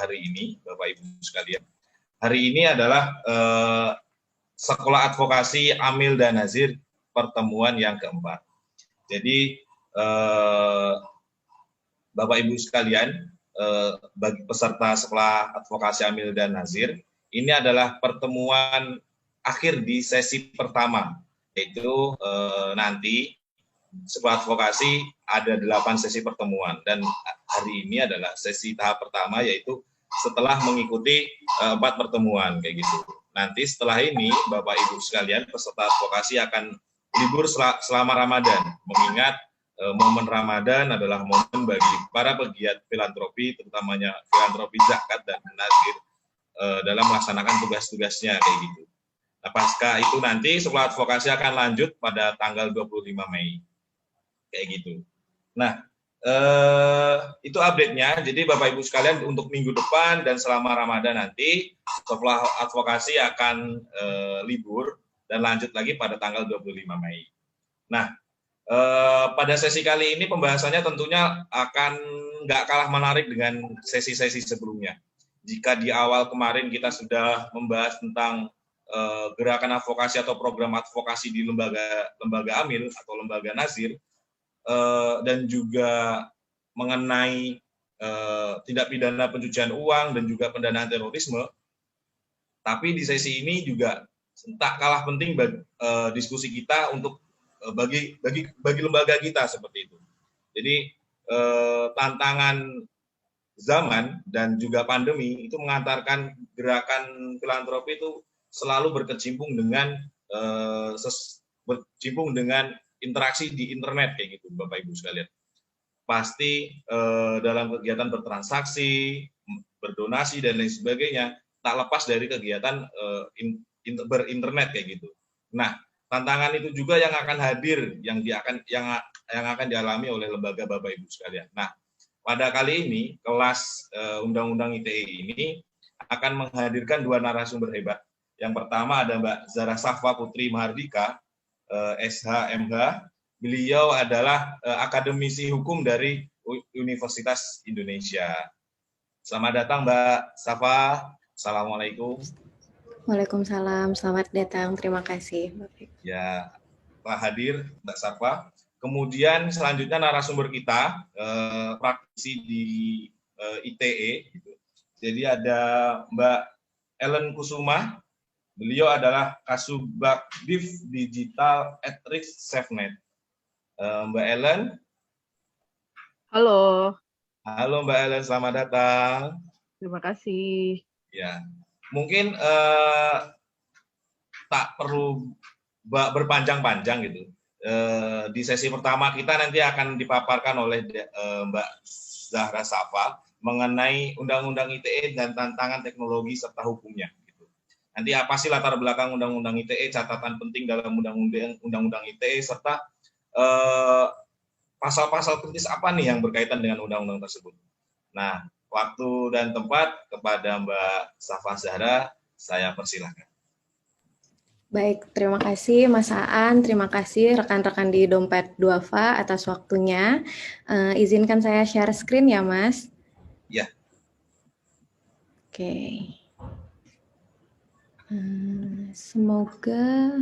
hari ini, Bapak Ibu sekalian. Hari ini adalah Sekolah Advokasi Amil dan Nazir pertemuan yang keempat. Jadi Bapak Ibu sekalian, bagi peserta Sekolah Advokasi Amil dan Nazir, ini adalah pertemuan akhir di sesi pertama, yaitu nanti Sekolah Advokasi ada 8 sesi pertemuan, dan hari ini adalah sesi tahap pertama, yaitu setelah mengikuti 4 pertemuan kayak gitu. Nanti setelah ini Bapak Ibu sekalian peserta advokasi akan libur selama Ramadan, mengingat momen Ramadan adalah momen bagi para pegiat filantropi, terutamanya filantropi zakat dan nazir, dalam melaksanakan tugas-tugasnya kayak gitu. Nah, pasca itu nanti Sekolah Advokasi akan lanjut pada tanggal 25 Mei. Kayak gitu. Nah, itu update-nya. Jadi Bapak Ibu sekalian, untuk minggu depan dan selama Ramadan nanti Sekolah Advokasi akan libur dan lanjut lagi pada tanggal 25 Mei. Nah, pada sesi kali ini pembahasannya tentunya akan nggak kalah menarik dengan sesi-sesi sebelumnya. Jika di awal kemarin kita sudah membahas tentang gerakan advokasi atau program advokasi di lembaga amil atau lembaga nazir, dan juga mengenai tindak pidana pencucian uang dan juga pendanaan terorisme. Tapi di sesi ini juga tak kalah penting diskusi kita untuk bagi lembaga kita seperti itu. Jadi tantangan zaman dan juga pandemi itu mengantarkan gerakan filantropi itu selalu berkecimpung dengan interaksi di internet kayak gitu, Bapak Ibu sekalian. Pasti dalam kegiatan bertransaksi, berdonasi dan lain sebagainya tak lepas dari kegiatan berinternet kayak gitu. Nah, tantangan itu juga yang akan hadir, yang akan dialami oleh lembaga Bapak Ibu sekalian. Nah, pada kali ini kelas Undang-Undang ITE ini akan menghadirkan 2 narasumber hebat. Yang pertama ada Mbak Zahra Safwa Putri Mahardika, SHMH. Beliau adalah akademisi hukum dari Universitas Indonesia. Selamat datang Mbak Safwa. Assalamualaikum. Waalaikumsalam. Selamat datang. Terima kasih. Ya, telah hadir Mbak Safwa. Kemudian selanjutnya narasumber kita praktisi di ITE. Gitu. Jadi ada Mbak Ellen Kusuma. Beliau adalah Kasubagdiv Digital at Risk SafeNet. Mbak Ellen. Halo. Halo Mbak Ellen, selamat datang. Terima kasih. Ya, mungkin tak perlu berpanjang-panjang gitu. Di sesi pertama kita nanti akan dipaparkan oleh Mbak Zahra Safwa mengenai Undang-Undang ITE dan tantangan teknologi serta hukumnya. Nanti apa sih latar belakang Undang-Undang ITE, catatan penting dalam Undang-Undang ITE, serta pasal-pasal kritis apa nih yang berkaitan dengan Undang-Undang tersebut. Nah, waktu dan tempat kepada Mbak Safwa Zahra, saya persilahkan. Baik, terima kasih Mas Aan, terima kasih rekan-rekan di Dompet Duafa atas waktunya. Izinkan saya share screen ya Mas? Ya. Oke. Semoga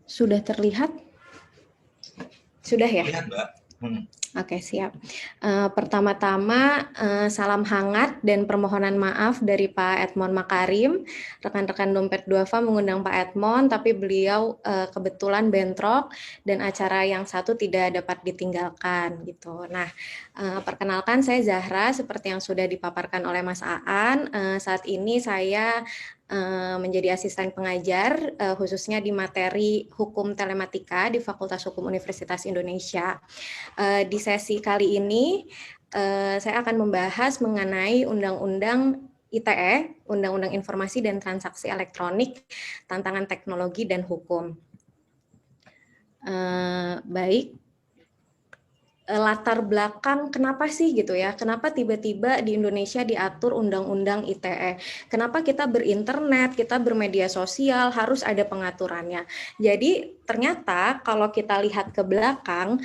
sudah terlihat. Sudah ya? Lihat, Mbak. Oke, siap. Pertama-tama, salam hangat dan permohonan maaf dari Pak Edmond Makarim. Rekan-rekan Dompet Duafa mengundang Pak Edmond, tapi beliau kebetulan bentrok dan acara yang satu tidak dapat ditinggalkan gitu. Nah, perkenalkan saya Zahra, seperti yang sudah dipaparkan oleh Mas Aan. Saat ini saya menjadi asisten pengajar khususnya di materi Hukum Telematika di Fakultas Hukum Universitas Indonesia. Di sesi kali ini saya akan membahas mengenai Undang-Undang ITE, Undang-Undang Informasi dan Transaksi Elektronik, tantangan teknologi dan hukum. Baik. Latar belakang kenapa sih gitu ya, kenapa tiba-tiba di Indonesia diatur Undang-Undang ITE, kenapa kita berinternet, kita bermedia sosial, harus ada pengaturannya. Jadi ternyata kalau kita lihat ke belakang,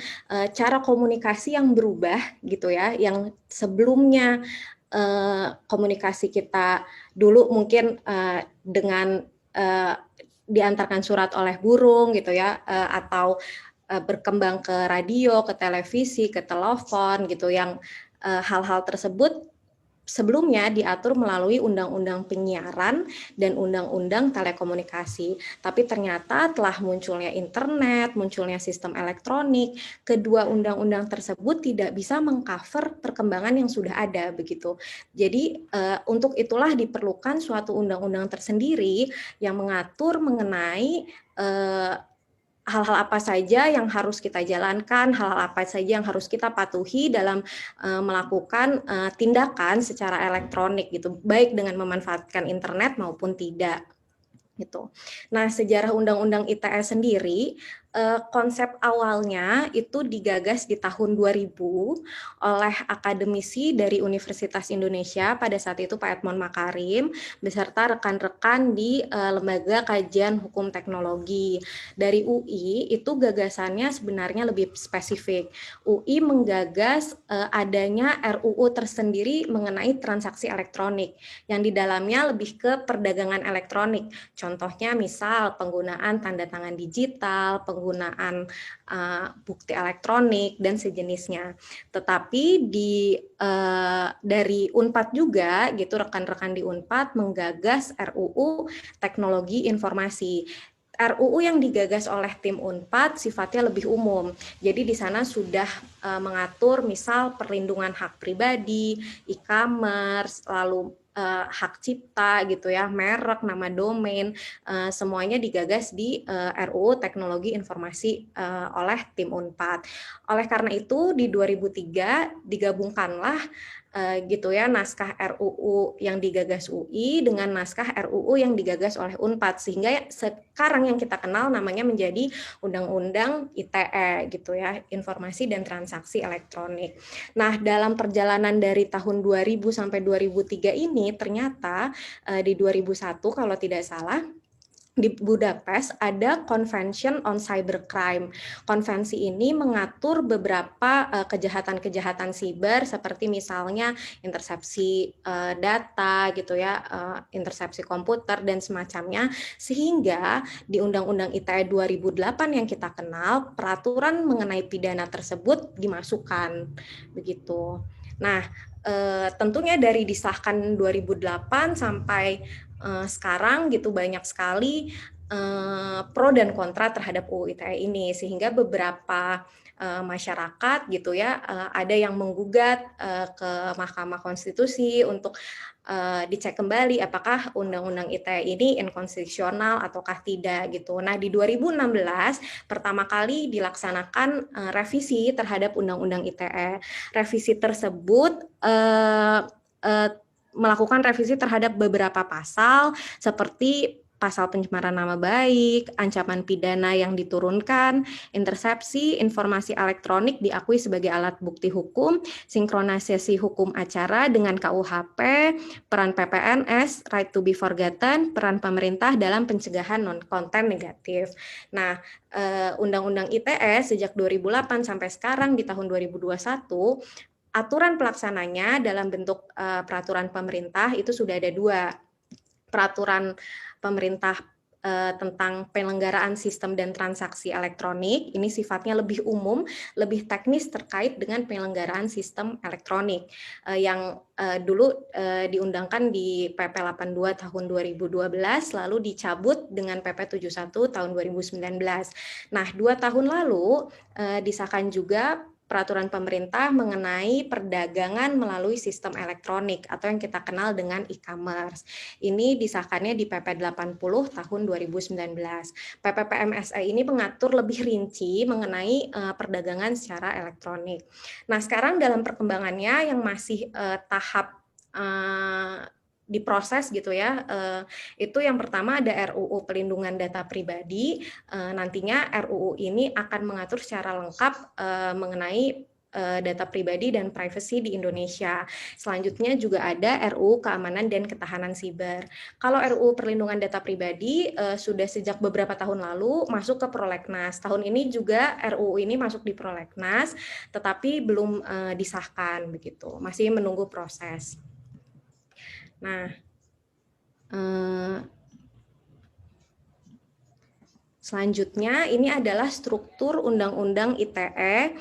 cara komunikasi yang berubah gitu ya, yang sebelumnya komunikasi kita dulu mungkin dengan diantarkan surat oleh burung gitu ya, atau berkembang ke radio, ke televisi, ke telepon gitu, yang hal-hal tersebut sebelumnya diatur melalui Undang-Undang Penyiaran dan Undang-Undang Telekomunikasi. Tapi ternyata telah munculnya internet, munculnya sistem elektronik, kedua undang-undang tersebut tidak bisa mengcover perkembangan yang sudah ada begitu. Jadi untuk itulah diperlukan suatu undang-undang tersendiri yang mengatur mengenai hal-hal apa saja yang harus kita jalankan, hal-hal apa saja yang harus kita patuhi dalam melakukan tindakan secara elektronik gitu, baik dengan memanfaatkan internet maupun tidak gitu. Nah, sejarah Undang-Undang ITE sendiri, konsep awalnya itu digagas di tahun 2000 oleh akademisi dari Universitas Indonesia, pada saat itu Pak Edmond Makarim, beserta rekan-rekan di Lembaga Kajian Hukum Teknologi. Dari UI, itu gagasannya sebenarnya lebih spesifik. UI menggagas adanya RUU tersendiri mengenai transaksi elektronik, yang di dalamnya lebih ke perdagangan elektronik. Contohnya misal penggunaan tanda tangan digital, penggunaan bukti elektronik dan sejenisnya. Tetapi dari Unpad juga gitu, rekan-rekan di Unpad menggagas RUU Teknologi Informasi. RUU yang digagas oleh tim Unpad sifatnya lebih umum. Jadi di sana sudah mengatur misal perlindungan hak pribadi, e-commerce, lalu hak cipta gitu ya, merek, nama domain, semuanya digagas di RUU Teknologi Informasi oleh tim Unpad. Oleh karena itu di 2003 digabungkanlah gitu ya naskah RUU yang digagas UI dengan naskah RUU yang digagas oleh Unpad, sehingga sekarang yang kita kenal namanya menjadi Undang-Undang ITE gitu ya, Informasi dan Transaksi Elektronik. Nah, dalam perjalanan dari tahun 2000 sampai 2003 ini ternyata di 2001 kalau tidak salah di Budapest ada Convention on Cybercrime. Konvensi ini mengatur beberapa kejahatan-kejahatan siber seperti misalnya intersepsi data gitu ya, intersepsi komputer dan semacamnya, sehingga di Undang-Undang ITE 2008 yang kita kenal, peraturan mengenai pidana tersebut dimasukkan begitu. Nah, tentunya dari disahkan 2008 sampai sekarang gitu banyak sekali pro dan kontra terhadap UU ITE ini, sehingga beberapa masyarakat gitu ya ada yang menggugat ke Mahkamah Konstitusi untuk dicek kembali apakah Undang-Undang ITE ini inkonstitusional ataukah tidak gitu. Nah, di 2016 pertama kali dilaksanakan revisi terhadap Undang-Undang ITE. Revisi tersebut melakukan revisi terhadap beberapa pasal seperti pasal pencemaran nama baik, ancaman pidana yang diturunkan, intersepsi, informasi elektronik diakui sebagai alat bukti hukum, sinkronisasi hukum acara dengan KUHP, peran PPNS, right to be forgotten, peran pemerintah dalam pencegahan non-konten negatif. Nah, Undang-Undang ITE sejak 2008 sampai sekarang di tahun 2021, aturan pelaksananya dalam bentuk peraturan pemerintah itu sudah ada dua. Peraturan pemerintah tentang penyelenggaraan sistem dan transaksi elektronik, ini sifatnya lebih umum, lebih teknis terkait dengan penyelenggaraan sistem elektronik yang dulu diundangkan di PP 82 tahun 2012, lalu dicabut dengan PP 71 tahun 2019. Nah, 2 tahun lalu disahkan juga peraturan pemerintah mengenai perdagangan melalui sistem elektronik atau yang kita kenal dengan e-commerce. Ini disahkannya di PP 80 tahun 2019. PP PMSE ini mengatur lebih rinci mengenai perdagangan secara elektronik. Nah, sekarang dalam perkembangannya yang masih tahap diproses gitu ya, itu yang pertama ada RUU Pelindungan Data Pribadi. Nantinya RUU ini akan mengatur secara lengkap mengenai data pribadi dan privacy di Indonesia. Selanjutnya juga ada RUU Keamanan dan Ketahanan Siber. Kalau RUU Perlindungan Data Pribadi sudah sejak beberapa tahun lalu masuk ke Prolegnas. Tahun ini juga RUU ini masuk di Prolegnas, tetapi belum disahkan begitu. Masih menunggu proses. Nah, selanjutnya ini adalah struktur Undang-Undang ITE.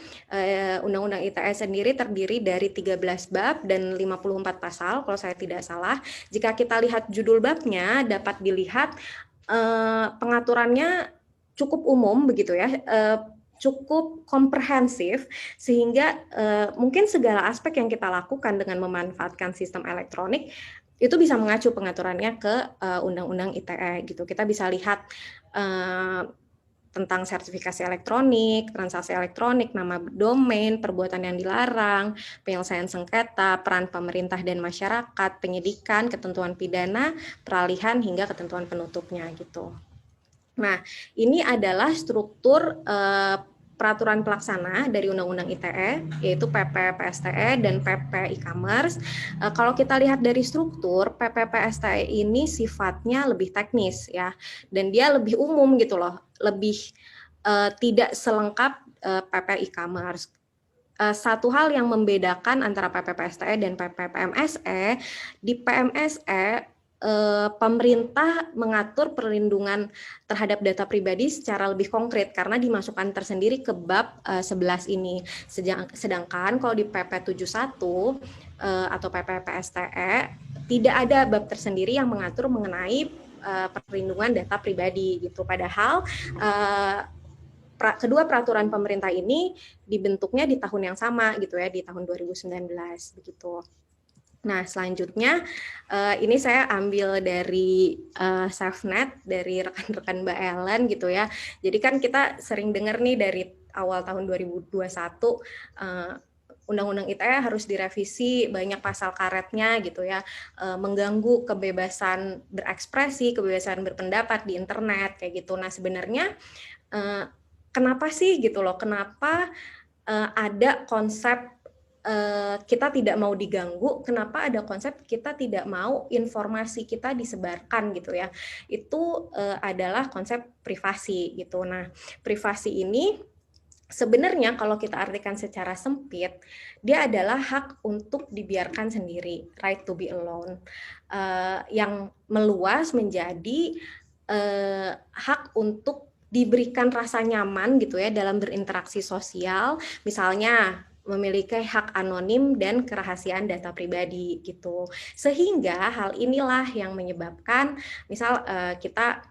Undang-Undang ITE sendiri terdiri dari 13 bab dan 54 pasal kalau saya tidak salah. Jika kita lihat judul babnya dapat dilihat pengaturannya cukup umum begitu ya. Cukup komprehensif sehingga mungkin segala aspek yang kita lakukan dengan memanfaatkan sistem elektronik itu bisa mengacu pengaturannya ke Undang-Undang ITE gitu. Kita bisa lihat tentang sertifikasi elektronik, transaksi elektronik, nama domain, perbuatan yang dilarang, penyelesaian sengketa, peran pemerintah dan masyarakat, penyidikan, ketentuan pidana, peralihan hingga ketentuan penutupnya gitu. Nah, ini adalah struktur peraturan pelaksana dari Undang-Undang ITE, yaitu PP PSTE dan PP e-commerce. Kalau kita lihat dari struktur, PP PSTE ini sifatnya lebih teknis ya, dan dia lebih umum gitu loh, lebih tidak selengkap PP e-commerce. Satu hal yang membedakan antara PP PSTE dan PP PMSE, di PMSE pemerintah mengatur perlindungan terhadap data pribadi secara lebih konkret karena dimasukkan tersendiri ke bab 11 ini. Sedangkan kalau di PP 71 atau PP PSTE tidak ada bab tersendiri yang mengatur mengenai perlindungan data pribadi gitu. Padahal kedua peraturan pemerintah ini dibentuknya di tahun yang sama gitu ya, di tahun 2019 begitu. Nah, selanjutnya ini saya ambil dari SafeNet, dari rekan-rekan Mbak Ellen gitu ya. Jadi kan kita sering dengar nih dari awal tahun 2021, Undang-Undang ITE harus direvisi, banyak pasal karetnya gitu ya, mengganggu kebebasan berekspresi, kebebasan berpendapat di internet kayak gitu. Nah, sebenarnya kenapa sih gitu loh, kenapa ada konsep kita tidak mau diganggu, kenapa ada konsep kita tidak mau informasi kita disebarkan gitu ya. Itu adalah konsep privasi gitu. Nah, privasi ini sebenarnya kalau kita artikan secara sempit, dia adalah hak untuk dibiarkan sendiri, right to be alone. Yang meluas menjadi hak untuk diberikan rasa nyaman gitu ya dalam berinteraksi sosial, misalnya memiliki hak anonim dan kerahasiaan data pribadi gitu. Sehingga hal inilah yang menyebabkan misal kita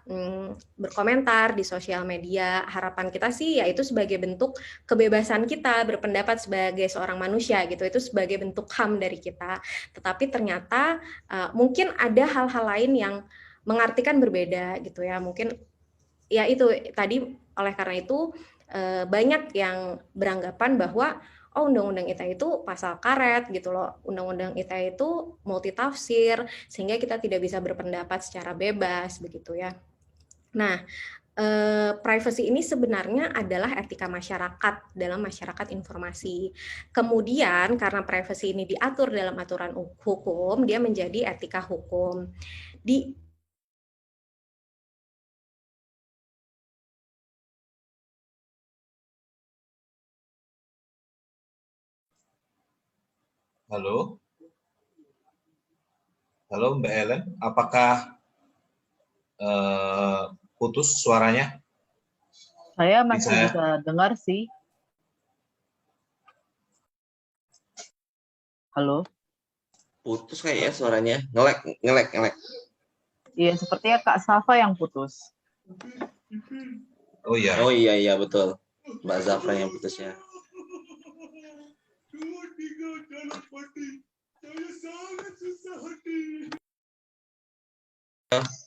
berkomentar di sosial media, harapan kita sih yaitu sebagai bentuk kebebasan kita berpendapat sebagai seorang manusia gitu, itu sebagai bentuk HAM dari kita. Tetapi ternyata mungkin ada hal-hal lain yang mengartikan berbeda gitu ya. Mungkin ya itu tadi, oleh karena itu banyak yang beranggapan bahwa Undang-Undang ITE itu pasal karet gitu loh, Undang-Undang ITE itu multitafsir sehingga kita tidak bisa berpendapat secara bebas begitu ya. Nah, privacy ini sebenarnya adalah etika masyarakat dalam masyarakat informasi. Kemudian karena privacy ini diatur dalam aturan hukum, dia menjadi etika hukum. Halo, halo Mbak Ellen, apakah putus suaranya? Saya masih bisa dengar sih. Halo? Putus kayak ya suaranya, ngelek. Iya, sepertinya Kak Safa yang putus. Oh iya. Oh iya betul. Mbak Zafra yang putusnya.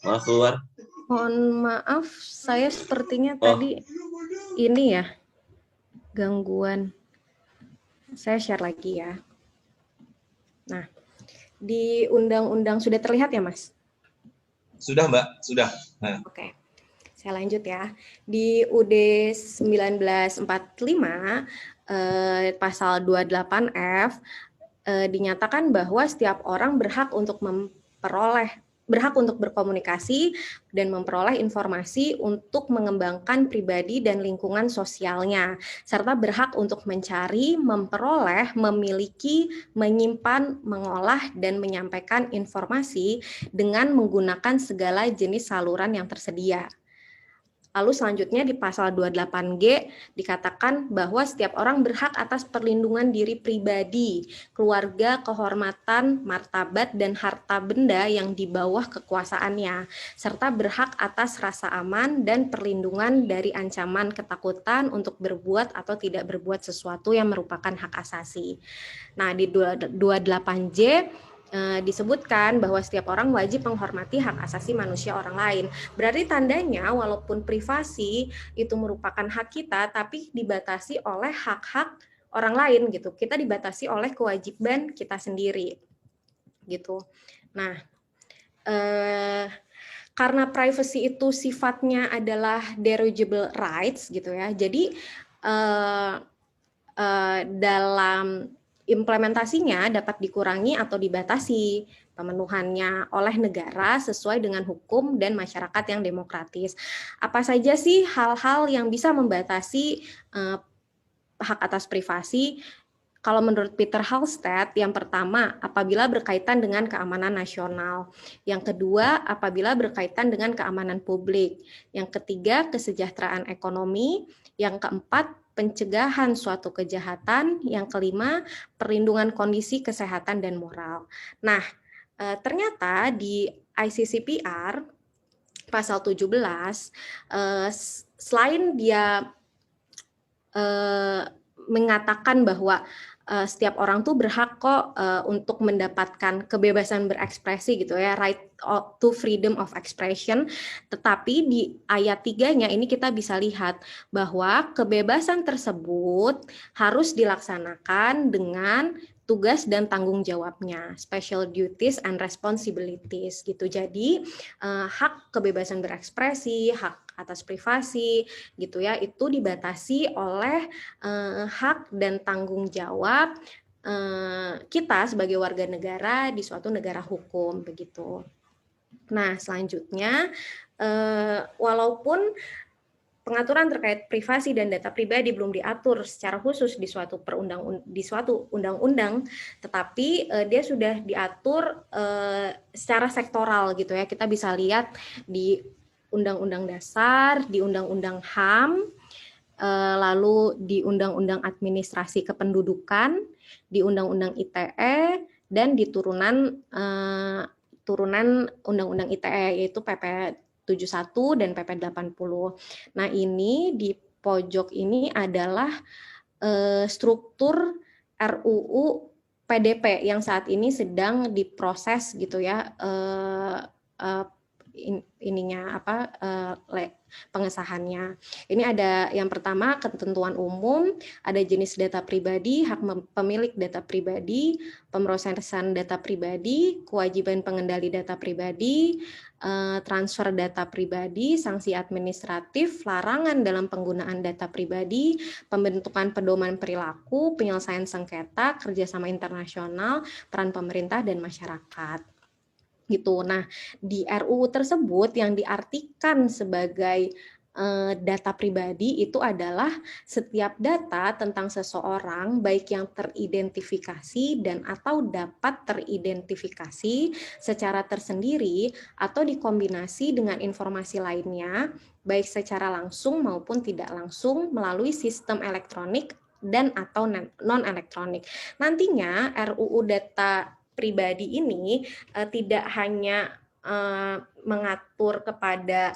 Maaf keluar. Mohon maaf, saya sepertinya tadi ini ya, gangguan. Saya share lagi ya. Nah, di undang-undang sudah terlihat ya, Mas? Sudah, Mbak, sudah. Nah. Oke. Saya lanjut ya. Di UUD 1945 pasal 28F dinyatakan bahwa setiap orang berhak untuk memperoleh berhak untuk berkomunikasi dan memperoleh informasi untuk mengembangkan pribadi dan lingkungan sosialnya, serta berhak untuk mencari, memperoleh, memiliki, menyimpan, mengolah, dan menyampaikan informasi dengan menggunakan segala jenis saluran yang tersedia. Lalu selanjutnya di pasal 28G dikatakan bahwa setiap orang berhak atas perlindungan diri pribadi, keluarga, kehormatan, martabat, dan harta benda yang di bawah kekuasaannya, serta berhak atas rasa aman dan perlindungan dari ancaman ketakutan untuk berbuat atau tidak berbuat sesuatu yang merupakan hak asasi. Nah, di 28J disebutkan bahwa setiap orang wajib menghormati hak asasi manusia orang lain. Berarti tandanya walaupun privasi itu merupakan hak kita, tapi dibatasi oleh hak-hak orang lain gitu. Kita dibatasi oleh kewajiban kita sendiri gitu. Nah, karena privacy itu sifatnya adalah derogable rights gitu ya. Jadi dalam implementasinya dapat dikurangi atau dibatasi pemenuhannya oleh negara sesuai dengan hukum dan masyarakat yang demokratis. Apa saja sih hal-hal yang bisa membatasi hak atas privasi? Kalau menurut Peter Halstead, yang pertama, apabila berkaitan dengan keamanan nasional. Yang kedua, apabila berkaitan dengan keamanan publik. Yang ketiga, kesejahteraan ekonomi. Yang keempat, pencegahan suatu kejahatan. Yang kelima, perlindungan kondisi kesehatan dan moral. Nah, ternyata di ICCPR pasal 17, selain dia mengatakan bahwa setiap orang tuh berhak kok untuk mendapatkan kebebasan berekspresi gitu ya, right to freedom of expression. Tetapi di ayat 3-nya ini kita bisa lihat bahwa kebebasan tersebut harus dilaksanakan dengan tugas dan tanggung jawabnya, special duties and responsibilities gitu. Jadi hak kebebasan berekspresi, hak atas privasi gitu ya, itu dibatasi oleh hak dan tanggung jawab kita sebagai warga negara di suatu negara hukum begitu. Nah, selanjutnya walaupun pengaturan terkait privasi dan data pribadi belum diatur secara khusus di suatu undang-undang, tetapi dia sudah diatur secara sektoral gitu ya. Kita bisa lihat di Undang-Undang Dasar, di Undang-Undang HAM, lalu di Undang-Undang Administrasi Kependudukan, di Undang-Undang ITE, dan di turunan Undang-Undang ITE yaitu PP 71 dan PP 80. Nah, ini di pojok ini adalah struktur RUU PDP yang saat ini sedang diproses gitu ya, pengesahannya. Ini ada yang pertama ketentuan umum, ada jenis data pribadi, hak pemilik data pribadi, pemrosesan data pribadi, kewajiban pengendali data pribadi, transfer data pribadi, sanksi administratif, larangan dalam penggunaan data pribadi, pembentukan pedoman perilaku, penyelesaian sengketa, kerjasama internasional, peran pemerintah dan masyarakat. Gitu. Nah, di RUU tersebut yang diartikan sebagai data pribadi itu adalah setiap data tentang seseorang baik yang teridentifikasi dan atau dapat teridentifikasi secara tersendiri atau dikombinasi dengan informasi lainnya baik secara langsung maupun tidak langsung melalui sistem elektronik dan atau non-elektronik. Nantinya RUU data pribadi ini tidak hanya mengatur kepada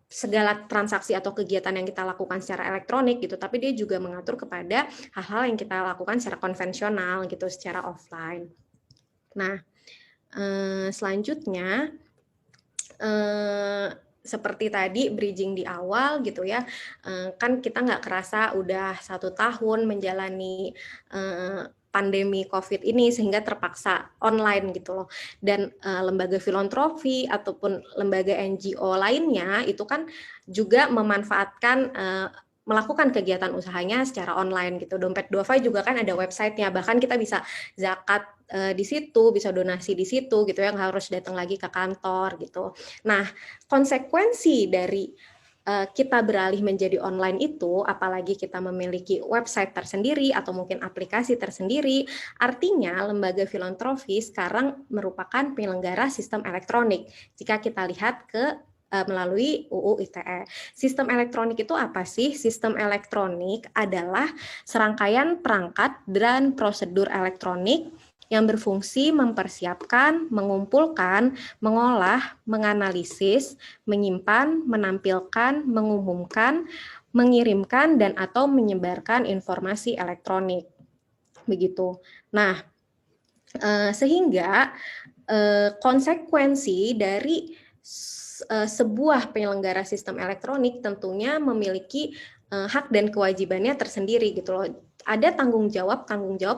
segala transaksi atau kegiatan yang kita lakukan secara elektronik gitu, tapi dia juga mengatur kepada hal-hal yang kita lakukan secara konvensional gitu, secara offline. Nah, selanjutnya seperti tadi bridging di awal gitu ya, kan kita nggak kerasa udah 1 tahun menjalani pandemi COVID ini sehingga terpaksa online gitu loh. Dan lembaga filantropi ataupun lembaga NGO lainnya itu kan juga memanfaatkan melakukan kegiatan usahanya secara online gitu. Dompet Duafa juga kan ada websitenya, bahkan kita bisa zakat di situ, bisa donasi di situ gitu ya, nggak harus datang lagi ke kantor gitu. Nah, konsekuensi dari kita beralih menjadi online itu, apalagi kita memiliki website tersendiri atau mungkin aplikasi tersendiri, artinya lembaga filantropi sekarang merupakan penyelenggara sistem elektronik. Jika kita lihat melalui UU ITE. Sistem elektronik itu apa sih? Sistem elektronik adalah serangkaian perangkat dan prosedur elektronik yang berfungsi mempersiapkan, mengumpulkan, mengolah, menganalisis, menyimpan, menampilkan, mengumumkan, mengirimkan, dan atau menyebarkan informasi elektronik. Begitu. Nah, sehingga konsekuensi dari sebuah penyelenggara sistem elektronik tentunya memiliki hak dan kewajibannya tersendiri gitu loh. Ada tanggung jawab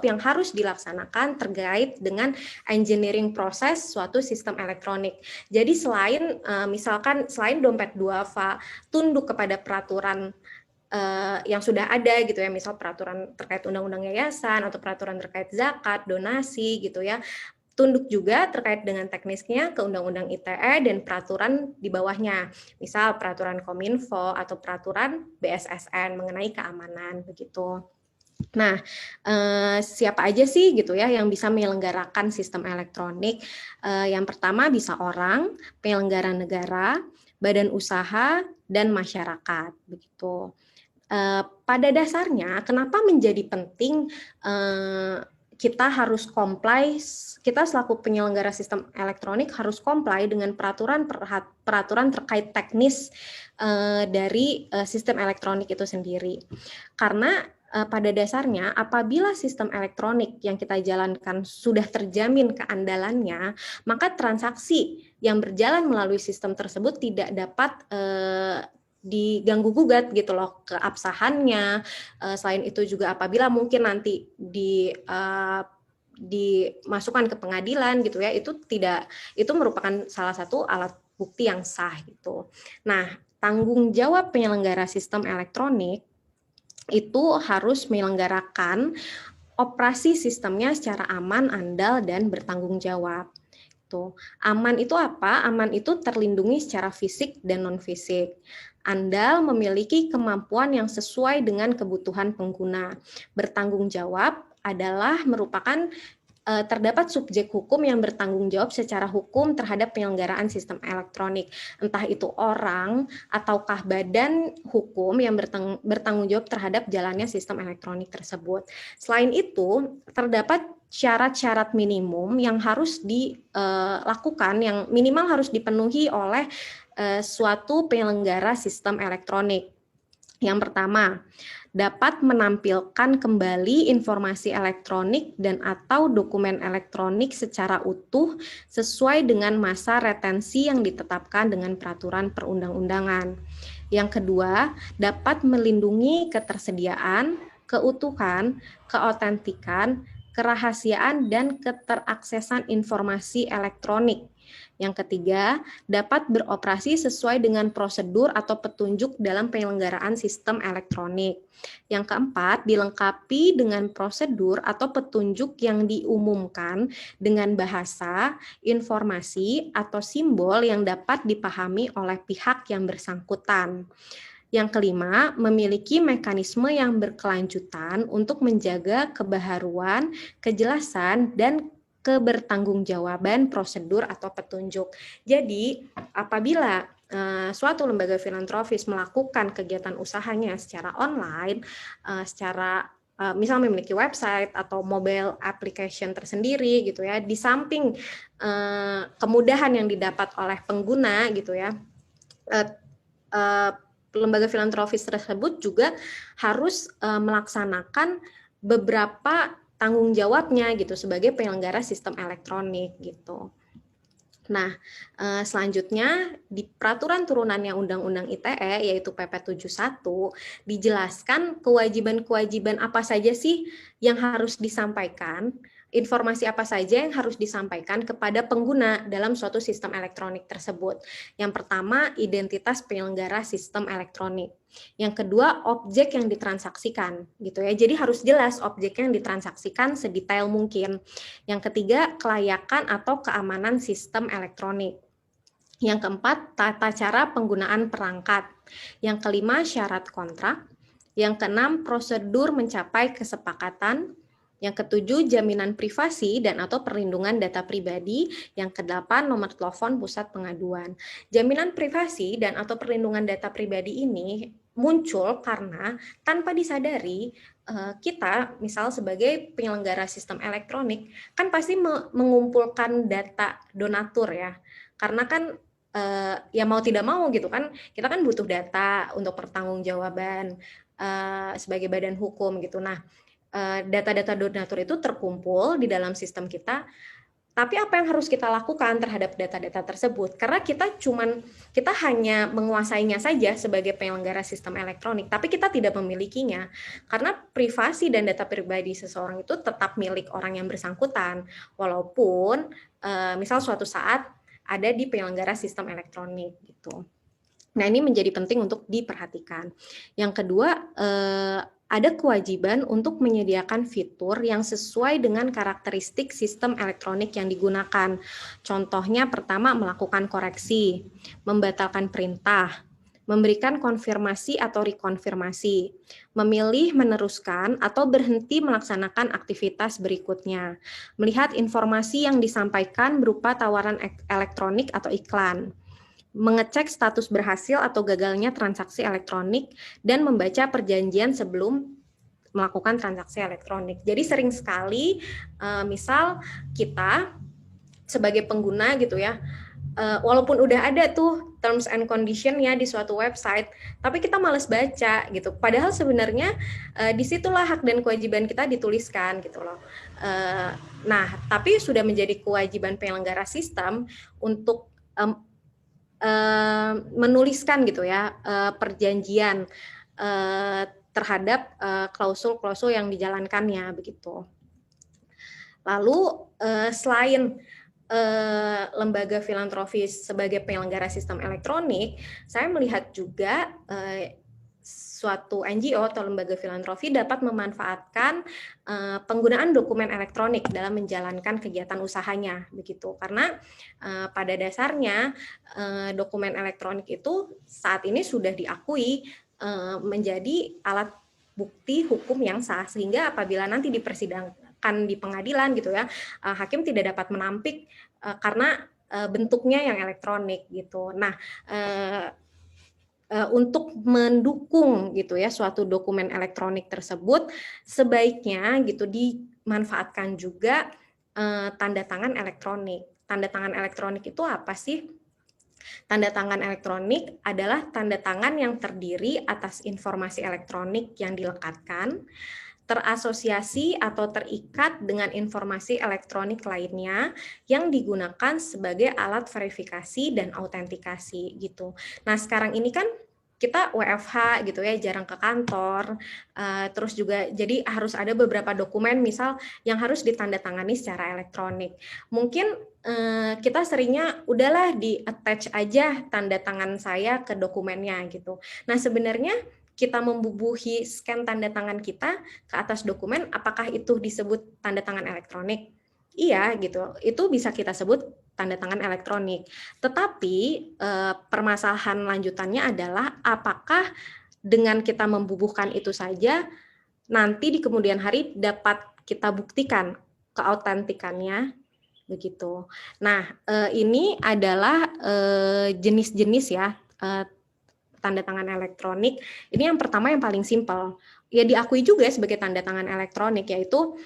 yang harus dilaksanakan terkait dengan engineering proses suatu sistem elektronik. Jadi misalkan selain dompet duafa tunduk kepada peraturan yang sudah ada gitu ya, misal peraturan terkait undang-undang yayasan atau peraturan terkait zakat, donasi gitu ya, tunduk juga terkait dengan teknisnya ke Undang-Undang ITE dan peraturan di bawahnya, misal peraturan Kominfo atau peraturan BSSN mengenai keamanan begitu. Nah, siapa aja sih gitu ya yang bisa menyelenggarakan sistem elektronik? Yang pertama bisa orang, penyelenggara negara, badan usaha, dan masyarakat begitu. Pada dasarnya, kenapa menjadi penting kita harus comply, kita selaku penyelenggara sistem elektronik harus comply dengan peraturan terkait teknis dari sistem elektronik itu sendiri. Karena pada dasarnya apabila sistem elektronik yang kita jalankan sudah terjamin keandalannya, maka transaksi yang berjalan melalui sistem tersebut tidak dapat diganggu gugat gitu loh keabsahannya. Selain itu juga apabila mungkin nanti dimasukkan ke pengadilan gitu ya, itu merupakan salah satu alat bukti yang sah gitu. Nah, tanggung jawab penyelenggara sistem elektronik itu harus menyelenggarakan operasi sistemnya secara aman, andal, dan bertanggung jawab. Aman itu apa? Aman itu terlindungi secara fisik dan non-fisik. Andal memiliki kemampuan yang sesuai dengan kebutuhan pengguna. Bertanggung jawab adalah merupakan terdapat subjek hukum yang bertanggung jawab secara hukum terhadap penyelenggaraan sistem elektronik. Entah itu orang ataukah badan hukum yang bertanggung jawab terhadap jalannya sistem elektronik tersebut. Selain itu, terdapat syarat-syarat minimum yang harus dilakukan, yang minimal harus dipenuhi oleh suatu penyelenggara sistem elektronik. Yang pertama, dapat menampilkan kembali informasi elektronik dan atau dokumen elektronik secara utuh sesuai dengan masa retensi yang ditetapkan dengan peraturan perundang-undangan. Yang kedua, dapat melindungi ketersediaan, keutuhan, keautentikan, kerahasiaan, dan keteraksesan informasi elektronik. Yang ketiga, dapat beroperasi sesuai dengan prosedur atau petunjuk dalam penyelenggaraan sistem elektronik. Yang keempat, dilengkapi dengan prosedur atau petunjuk yang diumumkan dengan bahasa, informasi, atau simbol yang dapat dipahami oleh pihak yang bersangkutan. Yang kelima, memiliki mekanisme yang berkelanjutan untuk menjaga kebaharuan, kejelasan, dan kebertanggungjawaban prosedur atau petunjuk. Jadi, apabila suatu lembaga filantropis melakukan kegiatan usahanya secara online, misal memiliki website atau mobile application tersendiri gitu ya, di samping kemudahan yang didapat oleh pengguna gitu ya, lembaga filantropis tersebut juga harus melaksanakan beberapa tanggung jawabnya gitu sebagai penyelenggara sistem elektronik gitu. Nah, selanjutnya di peraturan turunannya Undang-Undang ITE yaitu PP 71 dijelaskan kewajiban-kewajiban apa saja sih yang harus disampaikan informasi apa saja yang harus disampaikan kepada pengguna dalam suatu sistem elektronik tersebut. Yang pertama, identitas penyelenggara sistem elektronik. Yang kedua, objek yang ditransaksikan, gitu ya. Jadi harus jelas objek yang ditransaksikan sedetail mungkin. Yang ketiga, kelayakan atau keamanan sistem elektronik. Yang keempat, tata cara penggunaan perangkat. Yang kelima, syarat kontrak. Yang keenam, prosedur mencapai kesepakatan. Yang ketujuh, jaminan privasi dan atau perlindungan data pribadi. Yang kedelapan, nomor telepon pusat pengaduan. Jaminan privasi dan atau perlindungan data pribadi ini muncul karena tanpa disadari kita misal sebagai penyelenggara sistem elektronik kan pasti mengumpulkan data donatur ya. Karena kan ya mau tidak mau gitu kan, kita kan butuh data untuk pertanggungjawaban sebagai badan hukum gitu. Nah, data-data donatur itu terkumpul di dalam sistem kita, tapi apa yang harus kita lakukan terhadap data-data tersebut? Karena kita hanya menguasainya saja sebagai penyelenggara sistem elektronik, tapi kita tidak memilikinya. Karena privasi dan data pribadi seseorang itu tetap milik orang yang bersangkutan, walaupun misal suatu saat ada di penyelenggara sistem elektronik gitu. Nah, ini menjadi penting untuk diperhatikan. Yang kedua, ada kewajiban untuk menyediakan fitur yang sesuai dengan karakteristik sistem elektronik yang digunakan. Contohnya pertama, melakukan koreksi, membatalkan perintah, memberikan konfirmasi atau rekonfirmasi, memilih meneruskan atau berhenti melaksanakan aktivitas berikutnya, melihat informasi yang disampaikan berupa tawaran elektronik atau iklan, mengecek status berhasil atau gagalnya transaksi elektronik, dan membaca perjanjian sebelum melakukan transaksi elektronik. Jadi sering sekali misal kita sebagai pengguna gitu ya, walaupun udah ada tuh terms and condition-nya di suatu website, tapi kita males baca gitu. Padahal sebenarnya disitulah hak dan kewajiban kita dituliskan gitu loh. Nah, tapi sudah menjadi kewajiban penyelenggara sistem untuk menuliskan gitu ya perjanjian terhadap klausul-klausul yang dijalankannya begitu. Lalu selain lembaga filantropis sebagai penyelenggara sistem elektronik, saya melihat juga suatu NGO atau lembaga filantropi dapat memanfaatkan penggunaan dokumen elektronik dalam menjalankan kegiatan usahanya begitu. Karena pada dasarnya dokumen elektronik itu saat ini sudah diakui menjadi alat bukti hukum yang sah, sehingga apabila nanti dipersidangkan di pengadilan gitu ya, hakim tidak dapat menampik karena bentuknya yang elektronik gitu. Nah, untuk mendukung gitu ya suatu dokumen elektronik tersebut, sebaiknya gitu dimanfaatkan juga tanda tangan elektronik. Tanda tangan elektronik itu apa sih? Tanda tangan elektronik adalah tanda tangan yang terdiri atas informasi elektronik yang dilekatkan, terasosiasi atau terikat dengan informasi elektronik lainnya yang digunakan sebagai alat verifikasi dan autentikasi gitu. Nah, sekarang ini kan kita WFH gitu ya, jarang ke kantor, terus juga jadi harus ada beberapa dokumen misal yang harus ditandatangani secara elektronik. Mungkin kita seringnya udahlah di attach aja tanda tangan saya ke dokumennya gitu. Nah, sebenarnya kita membubuhi scan tanda tangan kita ke atas dokumen, apakah itu disebut tanda tangan elektronik? Iya gitu, itu bisa kita sebut tanda tangan elektronik. Tetapi permasalahan lanjutannya adalah apakah dengan kita membubuhkan itu saja nanti di kemudian hari dapat kita buktikan keautentikannya begitu. Nah, ini adalah jenis-jenis ya tanda tangan elektronik. Ini yang pertama yang paling simpel. Ya diakui juga sebagai tanda tangan elektronik, yaitu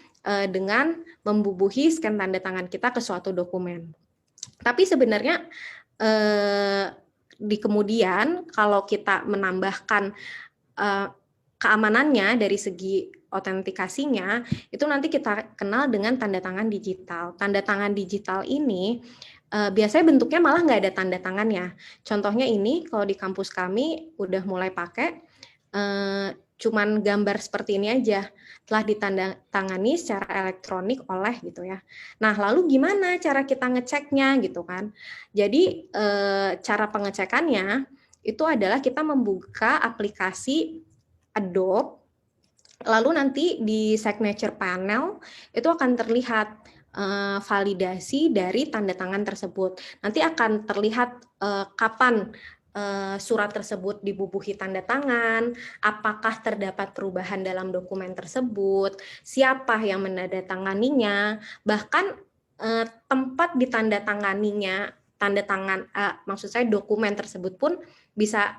dengan membubuhi scan tanda tangan kita ke suatu dokumen. Tapi sebenarnya di kemudian kalau kita menambahkan keamanannya dari segi autentikasinya, itu nanti kita kenal dengan tanda tangan digital. Tanda tangan digital ini biasanya bentuknya malah nggak ada tanda tangannya. Contohnya ini, kalau di kampus kami udah mulai pakai, cuman gambar seperti ini aja, telah ditandatangani secara elektronik oleh gitu ya. Nah, lalu gimana cara kita ngeceknya gitu kan? Jadi cara pengecekannya itu adalah kita membuka aplikasi Adobe, lalu nanti di signature panel itu akan terlihat validasi dari tanda tangan tersebut. Nanti akan terlihat kapan surat tersebut dibubuhi tanda tangan, apakah terdapat perubahan dalam dokumen tersebut, siapa yang menandatanganinya, bahkan tempat ditandatanganinya, tanda tangan, maksud saya dokumen tersebut pun bisa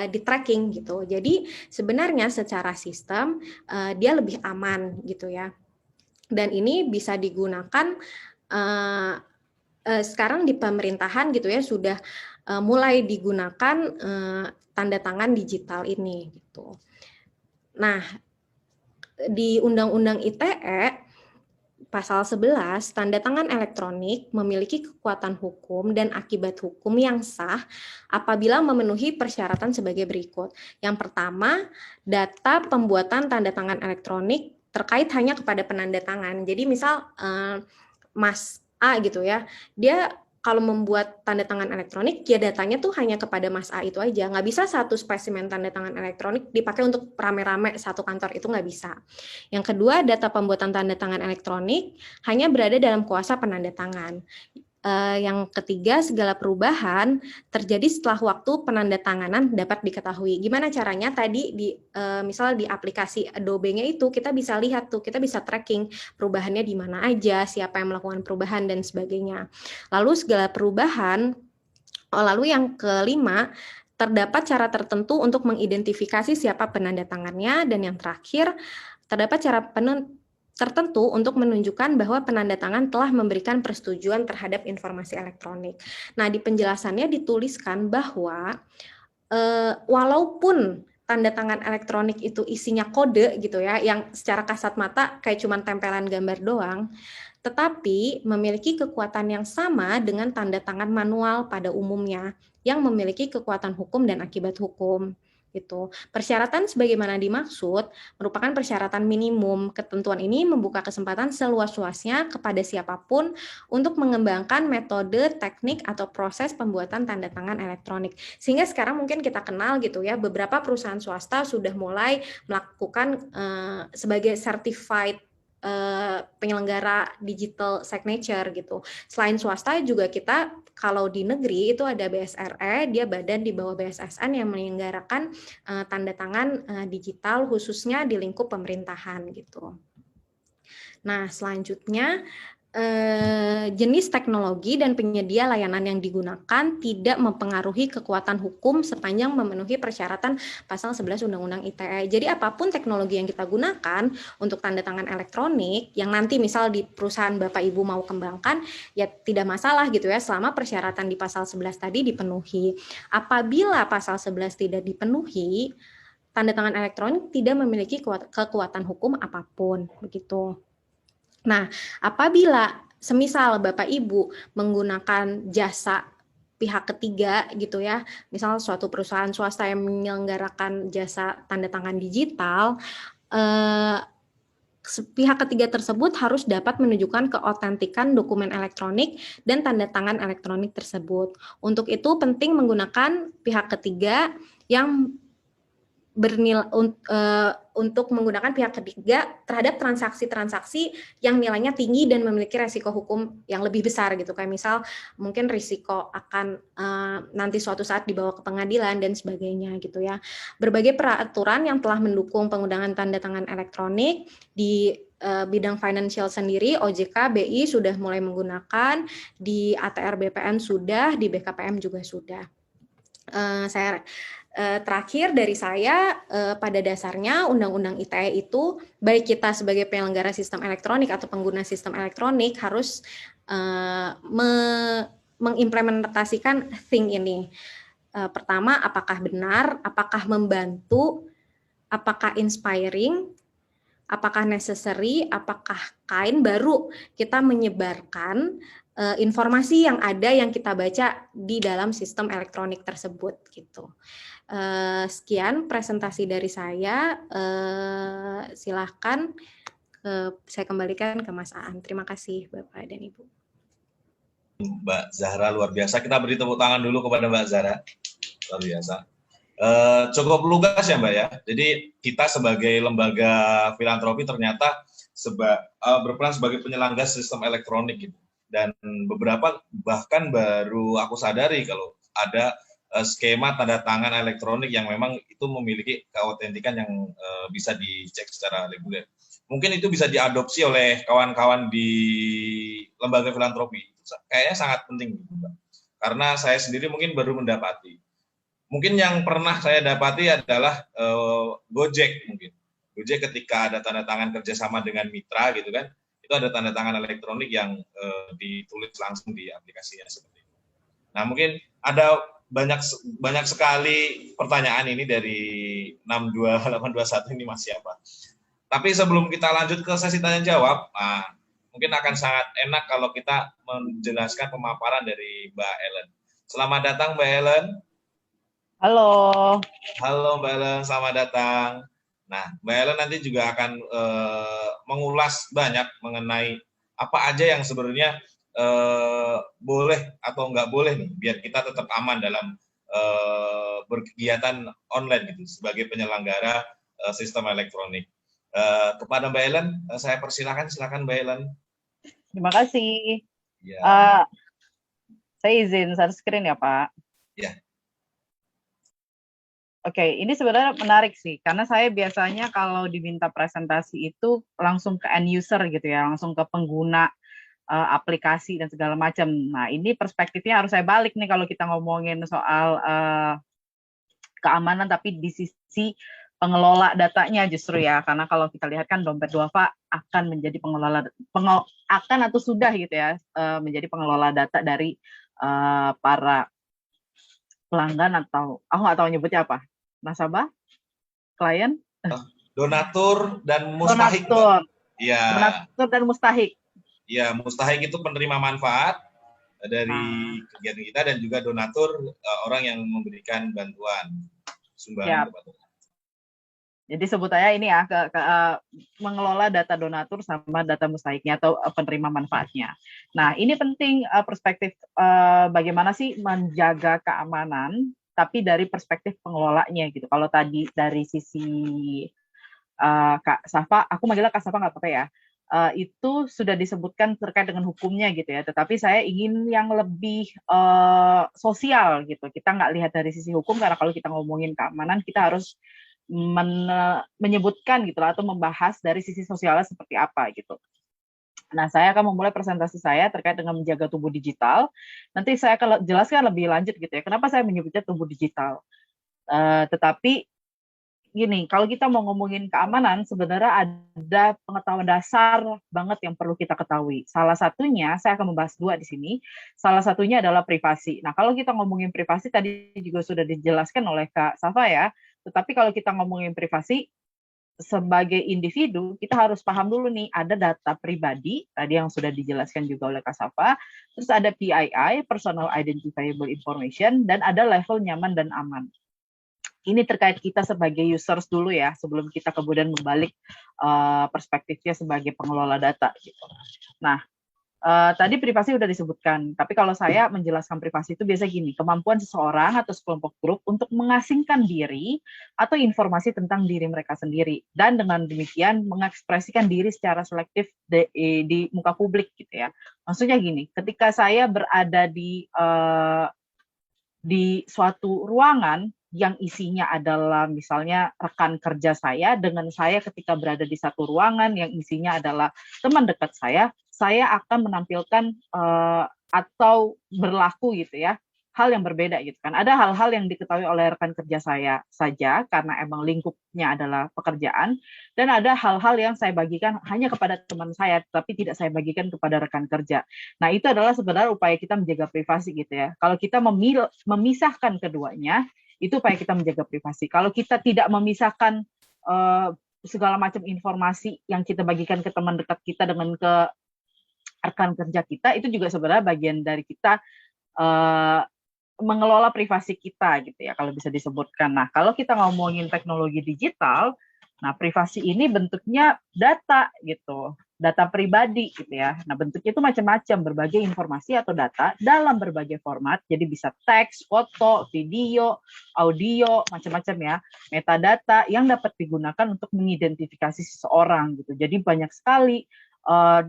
di tracking gitu. Jadi sebenarnya secara sistem dia lebih aman gitu ya. Dan ini bisa digunakan sekarang di pemerintahan gitu ya, sudah mulai digunakan tanda tangan digital ini gitu. Nah, di Undang-Undang ITE Pasal 11, tanda tangan elektronik memiliki kekuatan hukum dan akibat hukum yang sah apabila memenuhi persyaratan sebagai berikut. Yang pertama, data pembuatan tanda tangan elektronik terkait hanya kepada penanda tangan. Jadi misal Mas A gitu ya, dia kalau membuat tanda tangan elektronik, ya datanya tuh hanya kepada Mas A itu aja. Nggak bisa satu spesimen tanda tangan elektronik dipakai untuk rame-rame satu kantor, itu nggak bisa. Yang kedua, data pembuatan tanda tangan elektronik hanya berada dalam kuasa penanda tangan. Yang ketiga, segala perubahan terjadi setelah waktu penandatanganan dapat diketahui. Gimana caranya? Tadi misal di aplikasi Adobe-nya itu kita bisa lihat tuh, kita bisa tracking perubahannya di mana aja, siapa yang melakukan perubahan dan sebagainya. Lalu segala perubahan, lalu yang kelima, terdapat cara tertentu untuk mengidentifikasi siapa penanda tangannya, dan yang terakhir, terdapat cara tertentu untuk menunjukkan bahwa penanda tangan telah memberikan persetujuan terhadap informasi elektronik. Nah, di penjelasannya dituliskan bahwa walaupun tanda tangan elektronik itu isinya kode gitu ya, yang secara kasat mata kayak cuman tempelan gambar doang, tetapi memiliki kekuatan yang sama dengan tanda tangan manual pada umumnya yang memiliki kekuatan hukum dan akibat hukum. Gitu. Persyaratan sebagaimana dimaksud merupakan persyaratan minimum. Ketentuan ini membuka kesempatan seluas-luasnya kepada siapapun untuk mengembangkan metode, teknik, atau proses pembuatan tanda tangan elektronik. Sehingga sekarang mungkin kita kenal gitu ya, beberapa perusahaan swasta sudah mulai melakukan sebagai certified penyelenggara digital signature gitu. Selain swasta juga kita kalau di negeri itu ada BSRE, dia badan di bawah BSSN yang menyelenggarakan tanda tangan digital khususnya di lingkup pemerintahan gitu. Nah, selanjutnya jenis teknologi dan penyedia layanan yang digunakan tidak mempengaruhi kekuatan hukum sepanjang memenuhi persyaratan pasal 11 Undang-Undang ITE. Jadi apapun teknologi yang kita gunakan untuk tanda tangan elektronik yang nanti misal di perusahaan Bapak Ibu mau kembangkan, ya tidak masalah gitu ya selama persyaratan di pasal 11 tadi dipenuhi. Apabila pasal 11 tidak dipenuhi, tanda tangan elektronik tidak memiliki kekuatan hukum apapun begitu. Nah, apabila semisal Bapak Ibu menggunakan jasa pihak ketiga gitu ya, misal suatu perusahaan swasta yang menyelenggarakan jasa tanda tangan digital, pihak ketiga tersebut harus dapat menunjukkan keotentikan dokumen elektronik dan tanda tangan elektronik tersebut. Untuk itu penting menggunakan pihak ketiga yang bernilai untuk menggunakan pihak ketiga terhadap transaksi-transaksi yang nilainya tinggi dan memiliki resiko hukum yang lebih besar gitu, kayak misal mungkin risiko akan nanti suatu saat dibawa ke pengadilan dan sebagainya gitu ya. Berbagai peraturan yang telah mendukung penggunaan tanda tangan elektronik di bidang financial sendiri, OJK, BI sudah mulai menggunakan, di ATR BPN sudah, di BKPM juga sudah. Terakhir dari saya, pada dasarnya Undang-Undang ITE itu baik kita sebagai penyelenggara sistem elektronik atau pengguna sistem elektronik harus mengimplementasikan thing ini. Pertama, apakah benar, apakah membantu, apakah inspiring, apakah necessary, apakah kind, baru kita menyebarkan informasi yang ada yang kita baca di dalam sistem elektronik tersebut gitu. Sekian presentasi dari saya. Silahkan saya kembalikan ke Mas Aan. Terima kasih Bapak dan Ibu. Mbak Zahra luar biasa. Kita beri tepuk tangan dulu kepada Mbak Zahra. Luar biasa. Cukup lugas ya Mbak ya. Jadi kita sebagai lembaga filantropi ternyata berperan sebagai penyelenggara sistem elektronik gitu. Dan beberapa bahkan baru aku sadari kalau ada skema tanda tangan elektronik yang memang itu memiliki keautentikan yang bisa dicek secara reguler. Mungkin itu bisa diadopsi oleh kawan-kawan di lembaga filantropi. Kayaknya sangat penting gitu, Mbak. Karena saya sendiri mungkin baru mendapati. Mungkin yang pernah saya dapati adalah Gojek mungkin. Gojek ketika ada tanda tangan kerjasama dengan mitra gitu kan, itu ada tanda tangan elektronik yang ditulis langsung di aplikasinya seperti itu. Nah mungkin ada banyak sekali pertanyaan ini dari 62821 ini masih apa. Tapi sebelum kita lanjut ke sesi tanya jawab, mungkin akan sangat enak kalau kita menjelaskan pemaparan dari Mbak Ellen. Selamat datang Mbak Ellen. Halo. Halo Mbak Ellen, selamat datang. Nah, Mbak Ellen nanti juga akan mengulas banyak mengenai apa aja yang sebenarnya boleh atau nggak boleh nih, biar kita tetap aman dalam berkegiatan online gitu sebagai penyelenggara sistem elektronik. Kepada Mbak Ellen, saya persilakan, silakan Mbak Ellen. Terima kasih. Ya. Saya izin share screen ya Pak. Ya. Oke, ini sebenarnya menarik sih, karena saya biasanya kalau diminta presentasi itu langsung ke end user gitu ya, langsung ke pengguna aplikasi dan segala macam. Nah, ini perspektifnya harus saya balik nih kalau kita ngomongin soal keamanan, tapi di sisi pengelola datanya justru ya, karena kalau kita lihat kan Dompet Duafa akan menjadi akan atau sudah gitu ya, menjadi pengelola data dari para pelanggan atau aku nggak tahu nyebutnya apa. Nasabah, klien, donatur dan mustahik. Iya. Donatur dan mustahik. Iya, mustahik itu penerima manfaat dari kegiatan kita dan juga donatur orang yang memberikan bantuan sumbangan. Jadi sebutannya ini ya mengelola data donatur sama data mustahiknya atau penerima manfaatnya. Nah, ini penting perspektif bagaimana sih menjaga keamanan tapi dari perspektif pengelolanya gitu. Kalau tadi dari sisi Kak Safa, aku manggilnya Kak Safa nggak apa-apa ya, itu sudah disebutkan terkait dengan hukumnya gitu ya, tetapi saya ingin yang lebih sosial gitu. Kita nggak lihat dari sisi hukum, karena kalau kita ngomongin keamanan, kita harus menyebutkan gitu atau membahas dari sisi sosialnya seperti apa gitu. Nah, saya akan memulai presentasi saya terkait dengan menjaga tubuh digital. Nanti saya akan jelaskan lebih lanjut gitu ya, kenapa saya menyebutnya tubuh digital. Tetapi gini, kalau kita mau ngomongin keamanan, sebenarnya ada pengetahuan dasar banget yang perlu kita ketahui. Salah satunya, saya akan membahas dua di sini. Salah satunya adalah privasi. Nah, kalau kita ngomongin privasi, tadi juga sudah dijelaskan oleh Kak Safa ya, tetapi kalau kita ngomongin privasi, sebagai individu, kita harus paham dulu nih, ada data pribadi, tadi yang sudah dijelaskan juga oleh Kak Safa, terus ada PII, Personal Identifiable Information, dan ada level nyaman dan aman. Ini terkait kita sebagai users dulu ya, sebelum kita kemudian membalik perspektifnya sebagai pengelola data. Gitu. Nah, tadi privasi udah disebutkan, tapi kalau saya menjelaskan privasi itu biasa gini, kemampuan seseorang atau sekelompok grup untuk mengasingkan diri atau informasi tentang diri mereka sendiri, dan dengan demikian mengekspresikan diri secara selektif di muka publik gitu ya. Maksudnya gini, ketika saya berada di suatu ruangan yang isinya adalah misalnya rekan kerja saya dengan saya ketika berada di satu ruangan yang isinya adalah teman dekat saya akan menampilkan atau berlaku gitu ya, hal yang berbeda gitu kan. Ada hal-hal yang diketahui oleh rekan kerja saya saja karena emang lingkupnya adalah pekerjaan, dan ada hal-hal yang saya bagikan hanya kepada teman saya tapi tidak saya bagikan kepada rekan kerja. Nah, itu adalah sebenarnya upaya kita menjaga privasi gitu ya. Kalau kita memisahkan keduanya, itu upaya kita menjaga privasi. Kalau kita tidak memisahkan segala macam informasi yang kita bagikan ke teman dekat kita dengan ke rekan kerja kita, itu juga sebenarnya bagian dari kita mengelola privasi kita gitu ya, kalau bisa disebutkan. Nah, kalau kita ngomongin teknologi digital, nah privasi ini bentuknya data gitu, data pribadi gitu ya. Nah, bentuknya itu macam-macam, berbagai informasi atau data dalam berbagai format. Jadi bisa teks, foto, video, audio, macam-macam ya. Metadata yang dapat digunakan untuk mengidentifikasi seseorang gitu. Jadi banyak sekali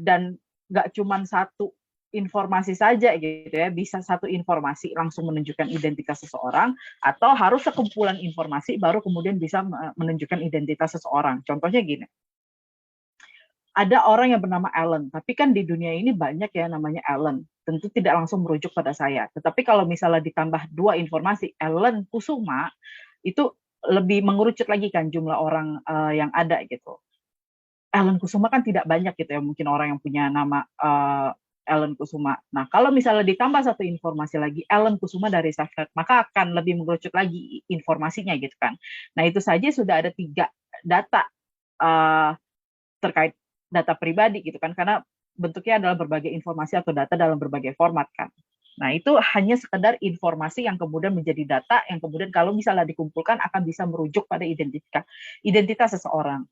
dan nggak cuma satu informasi saja gitu ya, bisa satu informasi langsung menunjukkan identitas seseorang, atau harus sekumpulan informasi baru kemudian bisa menunjukkan identitas seseorang. Contohnya gini, ada orang yang bernama Alan, tapi kan di dunia ini banyak ya namanya Alan, tentu tidak langsung merujuk pada saya. Tetapi kalau misalnya ditambah dua informasi, Alan Kusuma, itu lebih mengerucut lagi kan jumlah orang yang ada gitu. Alan Kusuma kan tidak banyak gitu ya, mungkin orang yang punya nama Alan Kusuma. Nah, kalau misalnya ditambah satu informasi lagi, Alan Kusuma dari Safenet, maka akan lebih mengerucut lagi informasinya gitu kan. Nah, itu saja sudah ada 3 data terkait data pribadi gitu kan, karena bentuknya adalah berbagai informasi atau data dalam berbagai format kan. Nah, itu hanya sekedar informasi yang kemudian menjadi data, yang kemudian kalau misalnya dikumpulkan akan bisa merujuk pada identitas seseorang.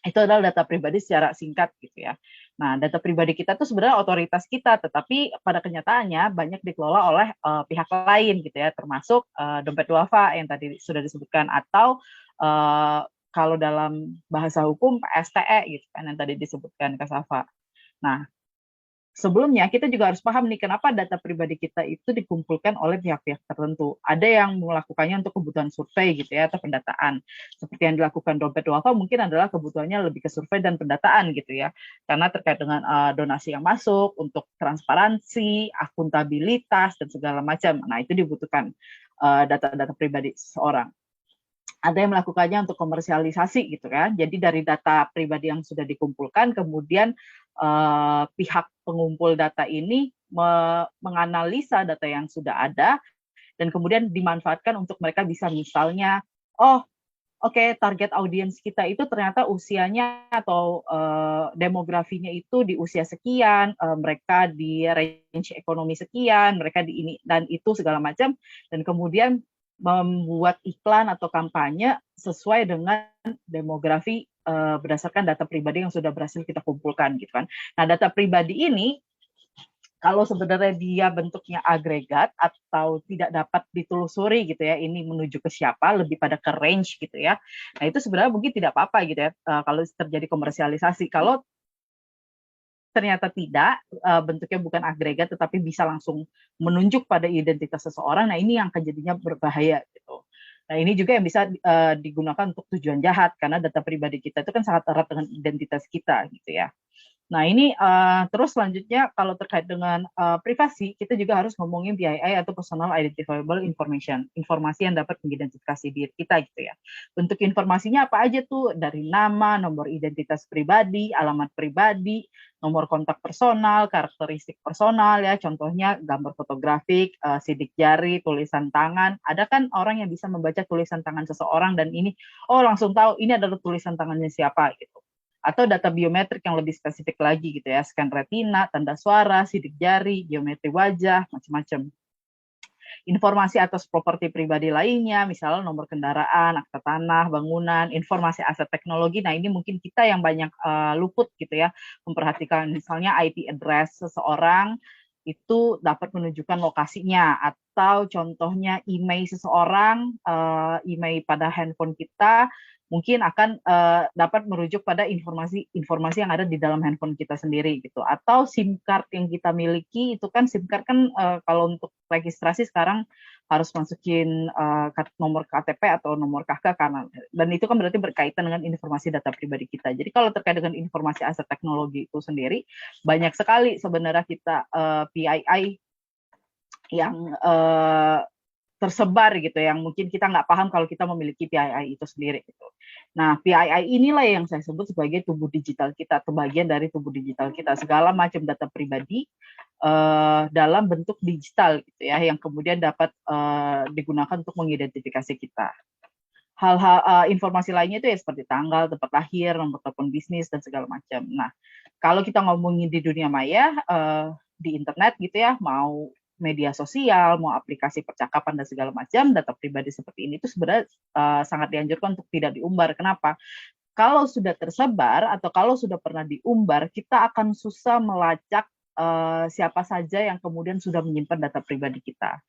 Itu adalah data pribadi secara singkat gitu ya. Nah, data pribadi kita itu sebenarnya otoritas kita, tetapi pada kenyataannya banyak dikelola oleh pihak lain gitu ya, termasuk dompet duafa yang tadi sudah disebutkan, atau kalau dalam bahasa hukum PSTE gitu kan yang tadi disebutkan Kak Safa. Nah, sebelumnya kita juga harus paham nih kenapa data pribadi kita itu dikumpulkan oleh pihak-pihak tertentu. Ada yang melakukannya untuk kebutuhan survei gitu ya, atau pendataan. Seperti yang dilakukan dompet duafa mungkin adalah kebutuhannya lebih ke survei dan pendataan gitu ya. Karena terkait dengan donasi yang masuk, untuk transparansi, akuntabilitas, dan segala macam. Nah, itu dibutuhkan data-data pribadi seseorang. Ada yang melakukannya untuk komersialisasi gitu kan. Jadi dari data pribadi yang sudah dikumpulkan, kemudian pihak pengumpul data ini menganalisa data yang sudah ada dan kemudian dimanfaatkan untuk mereka bisa misalnya, target audiens kita itu ternyata usianya atau demografinya itu di usia sekian, mereka di range ekonomi sekian, mereka di ini dan itu segala macam, dan kemudian membuat iklan atau kampanye sesuai dengan demografi berdasarkan data pribadi yang sudah berhasil kita kumpulkan gitu kan. Nah, data pribadi ini kalau sebenarnya dia bentuknya agregat atau tidak dapat ditelusuri gitu ya, ini menuju ke siapa, lebih pada ke range gitu ya. Nah, itu sebenarnya mungkin tidak apa-apa gitu ya kalau terjadi komersialisasi. Kalau ternyata tidak, bentuknya bukan agregat tetapi bisa langsung menunjuk pada identitas seseorang, nah ini yang akan jadinya berbahaya gitu. Nah, ini juga yang bisa digunakan untuk tujuan jahat karena data pribadi kita itu kan sangat erat dengan identitas kita gitu ya. Nah, ini terus selanjutnya kalau terkait dengan privasi, kita juga harus ngomongin PII atau Personal Identifiable Information, informasi yang dapat mengidentifikasi diri kita gitu ya. Bentuk informasinya apa aja tuh? Dari nama, nomor identitas pribadi, alamat pribadi, nomor kontak personal, karakteristik personal ya, contohnya gambar fotografik, sidik jari, tulisan tangan. Ada kan orang yang bisa membaca tulisan tangan seseorang dan ini, langsung tahu ini adalah tulisan tangannya siapa gitu. Atau data biometrik yang lebih spesifik lagi gitu ya, scan retina, tanda suara, sidik jari, geometri wajah, macam-macam. Informasi atas properti pribadi lainnya, misalnya nomor kendaraan, akta tanah, bangunan, informasi aset teknologi. Nah, ini mungkin kita yang banyak luput gitu ya, memperhatikan misalnya IP address seseorang itu dapat menunjukkan lokasinya, atau contohnya email seseorang, email pada handphone kita mungkin akan dapat merujuk pada informasi yang ada di dalam handphone kita sendiri gitu. Atau SIM card yang kita miliki itu kan SIM card kan kalau untuk registrasi sekarang harus masukin nomor KTP atau nomor KK karena dan itu kan berarti berkaitan dengan informasi data pribadi kita. Jadi kalau terkait dengan informasi aset teknologi itu sendiri banyak sekali sebenarnya kita PII yang tersebar gitu yang mungkin kita nggak paham kalau kita memiliki PII itu sendiri gitu. Nah, PII inilah yang saya sebut sebagai tubuh digital kita atau bagian dari tubuh digital kita, segala macam data pribadi dalam bentuk digital gitu ya yang kemudian dapat digunakan untuk mengidentifikasi kita. Hal-hal informasi lainnya itu ya seperti tanggal, tempat lahir, nomor telepon bisnis dan segala macam. Nah, kalau kita ngomongin di dunia maya di internet gitu ya, mau media sosial, mau aplikasi percakapan dan segala macam, data pribadi seperti ini itu sebenarnya sangat dianjurkan untuk tidak diumbar. Kenapa? Kalau sudah tersebar atau kalau sudah pernah diumbar, kita akan susah melacak siapa saja yang kemudian sudah menyimpan data pribadi kita.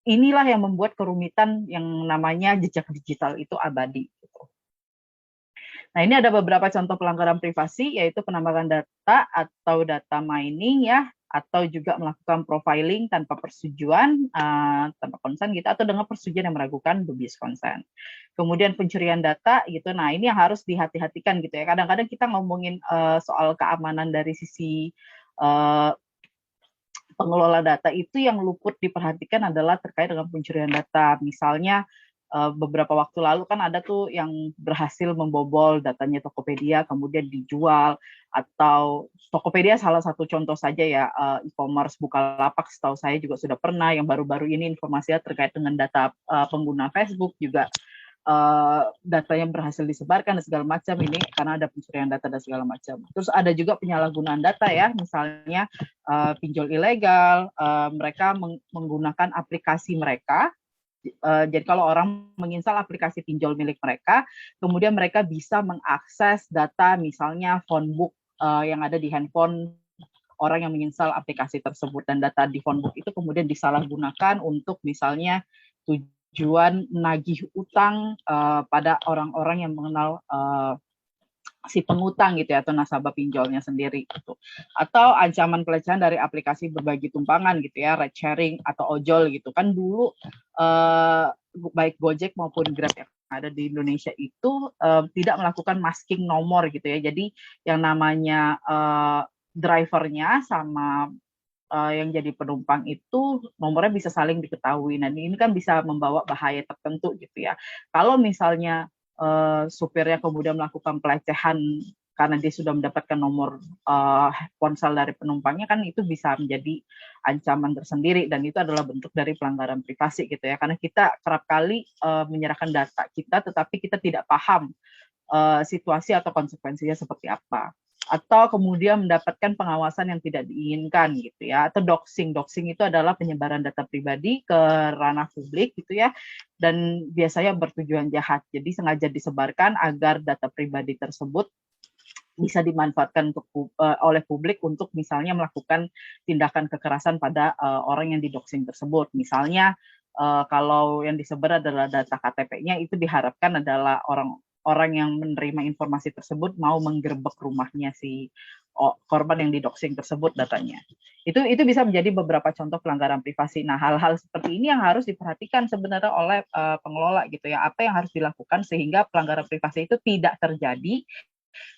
Inilah yang membuat kerumitan yang namanya jejak digital itu abadi. Gitu. Nah, ini ada beberapa contoh pelanggaran privasi, yaitu penambangan data atau data mining ya, atau juga melakukan profiling tanpa persetujuan, tanpa konsen gitu, atau dengan persetujuan yang meragukan dubious consent. Kemudian pencurian data gitu. Nah, ini yang harus dihati-hatikan gitu ya. Kadang-kadang kita ngomongin soal keamanan dari sisi pengelola data itu yang luput diperhatikan adalah terkait dengan pencurian data. Misalnya beberapa waktu lalu kan ada tuh yang berhasil membobol datanya Tokopedia kemudian dijual, atau Tokopedia salah satu contoh saja ya, e-commerce Bukalapak setahu saya juga sudah pernah, yang baru-baru ini informasinya terkait dengan data pengguna Facebook juga data yang berhasil disebarkan dan segala macam ini karena ada pencurian data dan segala macam. Terus ada juga penyalahgunaan data ya, misalnya pinjol ilegal, mereka menggunakan aplikasi mereka. Jadi kalau orang menginstal aplikasi pinjol milik mereka, kemudian mereka bisa mengakses data misalnya phonebook yang ada di handphone orang yang menginstal aplikasi tersebut, dan data di phonebook itu kemudian disalahgunakan untuk misalnya tujuan menagih utang pada orang-orang yang mengenal si pengutang gitu ya, atau nasabah pinjolnya sendiri gitu. Atau ancaman pelecehan dari aplikasi berbagi tumpangan gitu ya, ride sharing atau ojol gitu kan. Dulu baik Gojek maupun Grab yang ada di Indonesia itu tidak melakukan masking nomor gitu ya. Jadi yang namanya drivernya sama yang jadi penumpang itu nomornya bisa saling diketahui. Nah, ini kan bisa membawa bahaya tertentu gitu ya. Kalau misalnya supirnya kemudian melakukan pelecehan karena dia sudah mendapatkan nomor ponsel dari penumpangnya, kan itu bisa menjadi ancaman tersendiri, dan itu adalah bentuk dari pelanggaran privasi gitu ya. Karena kita kerap kali menyerahkan data kita tetapi kita tidak paham situasi atau konsekuensinya seperti apa. Atau kemudian mendapatkan pengawasan yang tidak diinginkan gitu ya, atau doxing. Doxing itu adalah penyebaran data pribadi ke ranah publik gitu ya, dan biasanya bertujuan jahat. Jadi sengaja disebarkan agar data pribadi tersebut bisa dimanfaatkan oleh publik untuk misalnya melakukan tindakan kekerasan pada orang yang didoxing tersebut. Misalnya kalau yang disebar adalah data KTP-nya, itu diharapkan adalah orang yang menerima informasi tersebut mau menggerebek rumahnya si korban yang didoxing tersebut datanya. Itu bisa menjadi beberapa contoh pelanggaran privasi. Nah, hal-hal seperti ini yang harus diperhatikan sebenarnya oleh pengelola gitu ya. Apa yang harus dilakukan sehingga pelanggaran privasi itu tidak terjadi,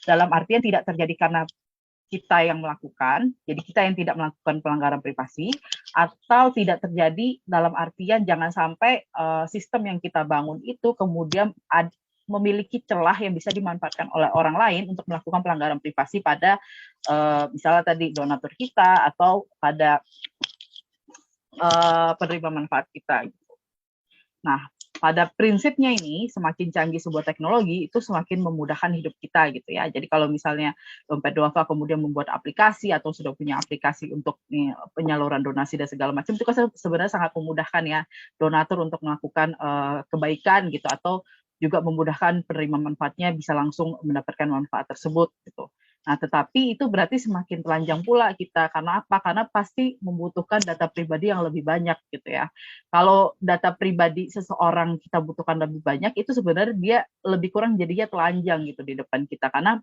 dalam artian tidak terjadi karena kita yang melakukan, jadi kita yang tidak melakukan pelanggaran privasi, atau tidak terjadi dalam artian jangan sampai sistem yang kita bangun itu kemudian memiliki celah yang bisa dimanfaatkan oleh orang lain untuk melakukan pelanggaran privasi pada misalnya tadi donatur kita atau pada penerima manfaat kita. Nah, pada prinsipnya ini semakin canggih sebuah teknologi itu semakin memudahkan hidup kita gitu ya. Jadi kalau misalnya Dompet Duafa kemudian membuat aplikasi atau sudah punya aplikasi untuk penyaluran donasi dan segala macam, itu kan sebenarnya sangat memudahkan ya donatur untuk melakukan kebaikan gitu, atau juga memudahkan penerima manfaatnya bisa langsung mendapatkan manfaat tersebut gitu. Nah, tetapi itu berarti semakin telanjang pula kita. Karena apa? Karena pasti membutuhkan data pribadi yang lebih banyak gitu ya. Kalau data pribadi seseorang kita butuhkan lebih banyak, itu sebenarnya dia lebih kurang jadinya telanjang gitu di depan kita. Karena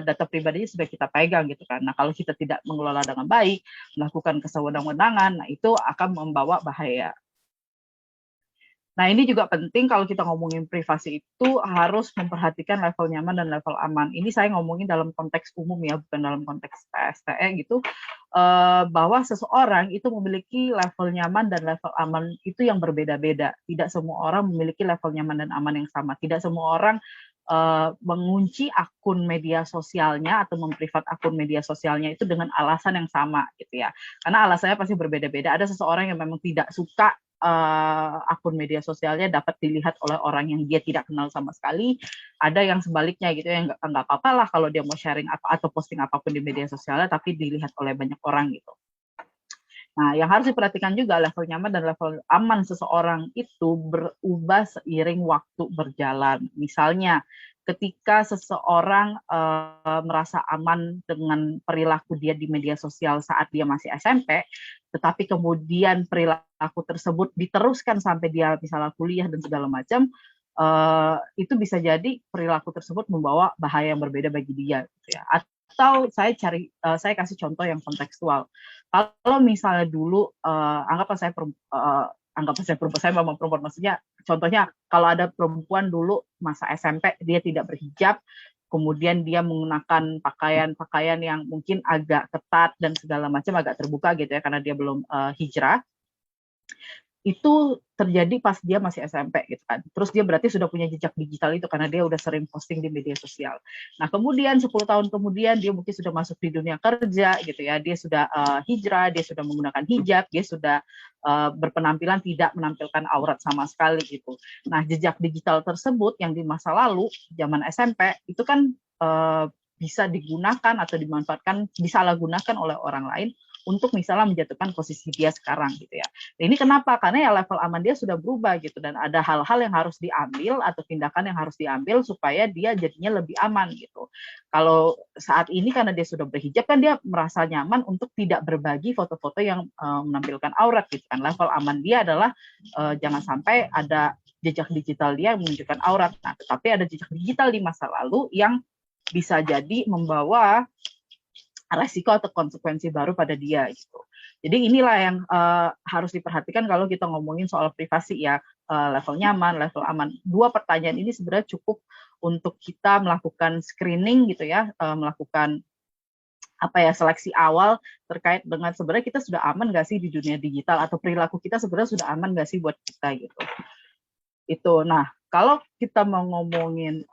data pribadinya sudah kita pegang gitu kan. Nah, kalau kita tidak mengelola dengan baik, melakukan kesewenang-wenangan, nah itu akan membawa bahaya. Nah, ini juga penting kalau kita ngomongin privasi itu harus memperhatikan level nyaman dan level aman. Ini saya ngomongin dalam konteks umum ya, bukan dalam konteks PSTE gitu, bahwa seseorang itu memiliki level nyaman dan level aman itu yang berbeda-beda. Tidak semua orang memiliki level nyaman dan aman yang sama. Tidak semua orang mengunci akun media sosialnya atau memprivat akun media sosialnya itu dengan alasan yang sama gitu ya. Karena alasannya pasti berbeda-beda. Ada seseorang yang memang tidak suka akun media sosialnya dapat dilihat oleh orang yang dia tidak kenal sama sekali. Ada yang sebaliknya gitu, yang nggak apa-apa lah kalau dia mau sharing apa atau posting apapun di media sosialnya tapi dilihat oleh banyak orang gitu. Nah, yang harus diperhatikan juga level nyaman dan level aman seseorang itu berubah seiring waktu berjalan. Misalnya, ketika seseorang merasa aman dengan perilaku dia di media sosial saat dia masih SMP, tetapi kemudian perilaku tersebut diteruskan sampai dia misalnya kuliah dan segala macam, itu bisa jadi perilaku tersebut membawa bahaya yang berbeda bagi dia, gitu ya. Atau saya kasih contoh yang kontekstual. Kalau misalnya dulu anggaplah saya perempuan, saya memang perempuan, maksudnya contohnya kalau ada perempuan dulu masa SMP dia tidak berhijab, kemudian dia menggunakan pakaian-pakaian yang mungkin agak ketat dan segala macam, agak terbuka gitu ya karena dia belum hijrah, itu terjadi pas dia masih SMP gitu kan. Terus dia berarti sudah punya jejak digital itu karena dia udah sering posting di media sosial. Nah, kemudian 10 tahun kemudian dia mungkin sudah masuk di dunia kerja gitu ya. Dia sudah hijrah, dia sudah menggunakan hijab, dia sudah berpenampilan tidak menampilkan aurat sama sekali gitu. Nah, jejak digital tersebut yang di masa lalu zaman SMP itu kan bisa digunakan atau dimanfaatkan, disalahgunakan oleh orang lain untuk misalnya menjatuhkan posisi dia sekarang gitu ya. Ini kenapa? Karena ya level aman dia sudah berubah gitu dan ada hal-hal yang harus diambil atau tindakan yang harus diambil supaya dia jadinya lebih aman gitu. Kalau saat ini karena dia sudah berhijab kan dia merasa nyaman untuk tidak berbagi foto-foto yang menampilkan aurat gitu kan. Level aman dia adalah jangan sampai ada jejak digital dia yang menunjukkan aurat. Nah, tetapi ada jejak digital di masa lalu yang bisa jadi membawa resiko atau konsekuensi baru pada dia gitu. Jadi inilah yang harus diperhatikan kalau kita ngomongin soal privasi ya, level nyaman, level aman. Dua pertanyaan ini sebenarnya cukup untuk kita melakukan screening gitu ya, melakukan seleksi awal terkait dengan sebenarnya kita sudah aman nggak sih di dunia digital atau perilaku kita sebenarnya sudah aman nggak sih buat kita gitu. Itu. Nah, kalau kita mau ngomongin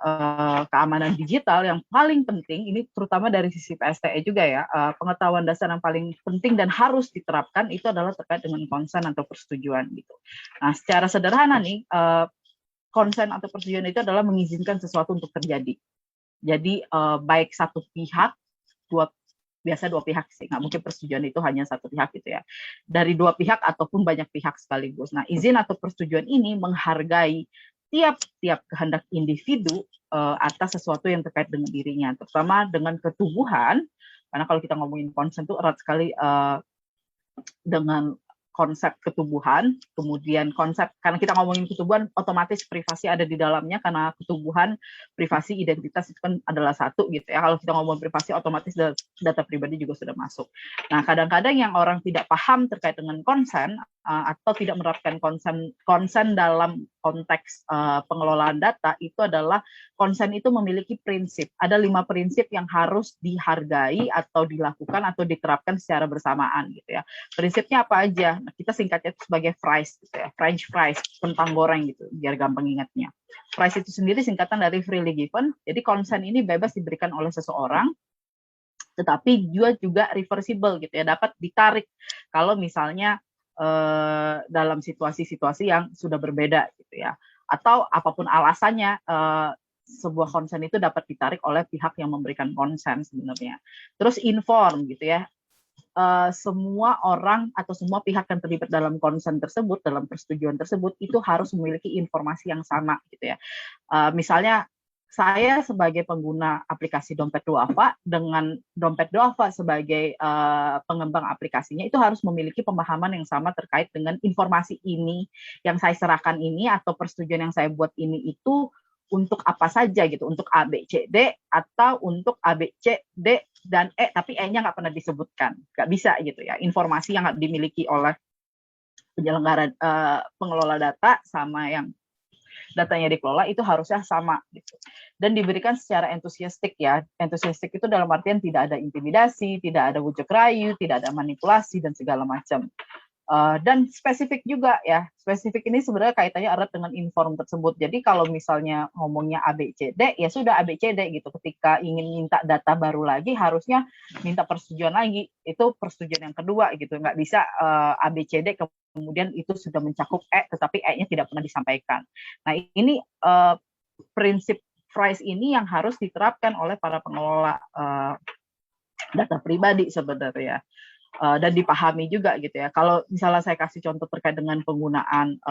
keamanan digital yang paling penting, ini terutama dari sisi PSTE juga ya, pengetahuan dasar yang paling penting dan harus diterapkan itu adalah terkait dengan konsen atau persetujuan gitu. Nah, secara sederhana nih, konsen atau persetujuan itu adalah mengizinkan sesuatu untuk terjadi. Jadi baik satu pihak, biasa dua pihak sih, nggak mungkin persetujuan itu hanya satu pihak gitu ya. Dari dua pihak ataupun banyak pihak sekaligus. Nah, izin atau persetujuan ini menghargai tiap-tiap kehendak individu atas sesuatu yang terkait dengan dirinya, terutama dengan ketubuhan, karena kalau kita ngomongin konsen itu erat sekali dengan konsep ketubuhan, kemudian konsep, karena kita ngomongin ketubuhan, otomatis privasi ada di dalamnya, karena ketubuhan, privasi, identitas itu kan adalah satu gitu ya. Kalau kita ngomongin privasi, otomatis data pribadi juga sudah masuk. Nah, kadang-kadang yang orang tidak paham terkait dengan konsen, atau tidak menerapkan konsen dalam konteks pengelolaan data, itu adalah konsen itu memiliki prinsip. Ada 5 prinsip yang harus dihargai atau dilakukan atau diterapkan secara bersamaan gitu ya. Prinsipnya apa aja? Nah, kita singkatnya sebagai fries gitu ya, French fries, kentang goreng gitu, biar gampang ingatnya. Fries itu sendiri singkatan dari freely given. Jadi konsen ini bebas diberikan oleh seseorang, tetapi juga reversible gitu ya, dapat ditarik kalau misalnya dalam situasi-situasi yang sudah berbeda gitu ya, atau apapun alasannya sebuah konsen itu dapat ditarik oleh pihak yang memberikan konsen sebenarnya. Terus inform gitu ya, semua orang atau semua pihak yang terlibat dalam konsen tersebut, dalam persetujuan tersebut itu harus memiliki informasi yang sama gitu ya. Misalnya saya sebagai pengguna aplikasi Dompet Duafa dengan Dompet Duafa sebagai pengembang aplikasinya itu harus memiliki pemahaman yang sama terkait dengan informasi ini yang saya serahkan ini atau persetujuan yang saya buat ini itu untuk apa saja gitu, untuk A, B, C, D atau untuk A, B, C, D dan E tapi E-nya nggak pernah disebutkan, nggak bisa gitu ya. Informasi yang dimiliki oleh penyelenggara pengelola data sama yang datanya dikelola itu harusnya sama gitu. Dan diberikan secara entusiastik ya. Entusiastik itu dalam artian tidak ada intimidasi, tidak ada bujuk rayu, tidak ada manipulasi dan segala macam. Dan spesifik juga ya. Spesifik ini sebenarnya kaitannya erat dengan inform tersebut. Jadi kalau misalnya ngomongnya ABCD, ya sudah ABCD gitu. Ketika ingin minta data baru lagi, harusnya minta persetujuan lagi. Itu persetujuan yang kedua gitu. Nggak bisa ABCD kemudian itu sudah mencakup E, tetapi E-nya tidak pernah disampaikan. Nah ini prinsip FRIES ini yang harus diterapkan oleh para pengelola data pribadi sebenarnya. dan dipahami juga gitu ya. Kalau misalnya saya kasih contoh terkait dengan penggunaan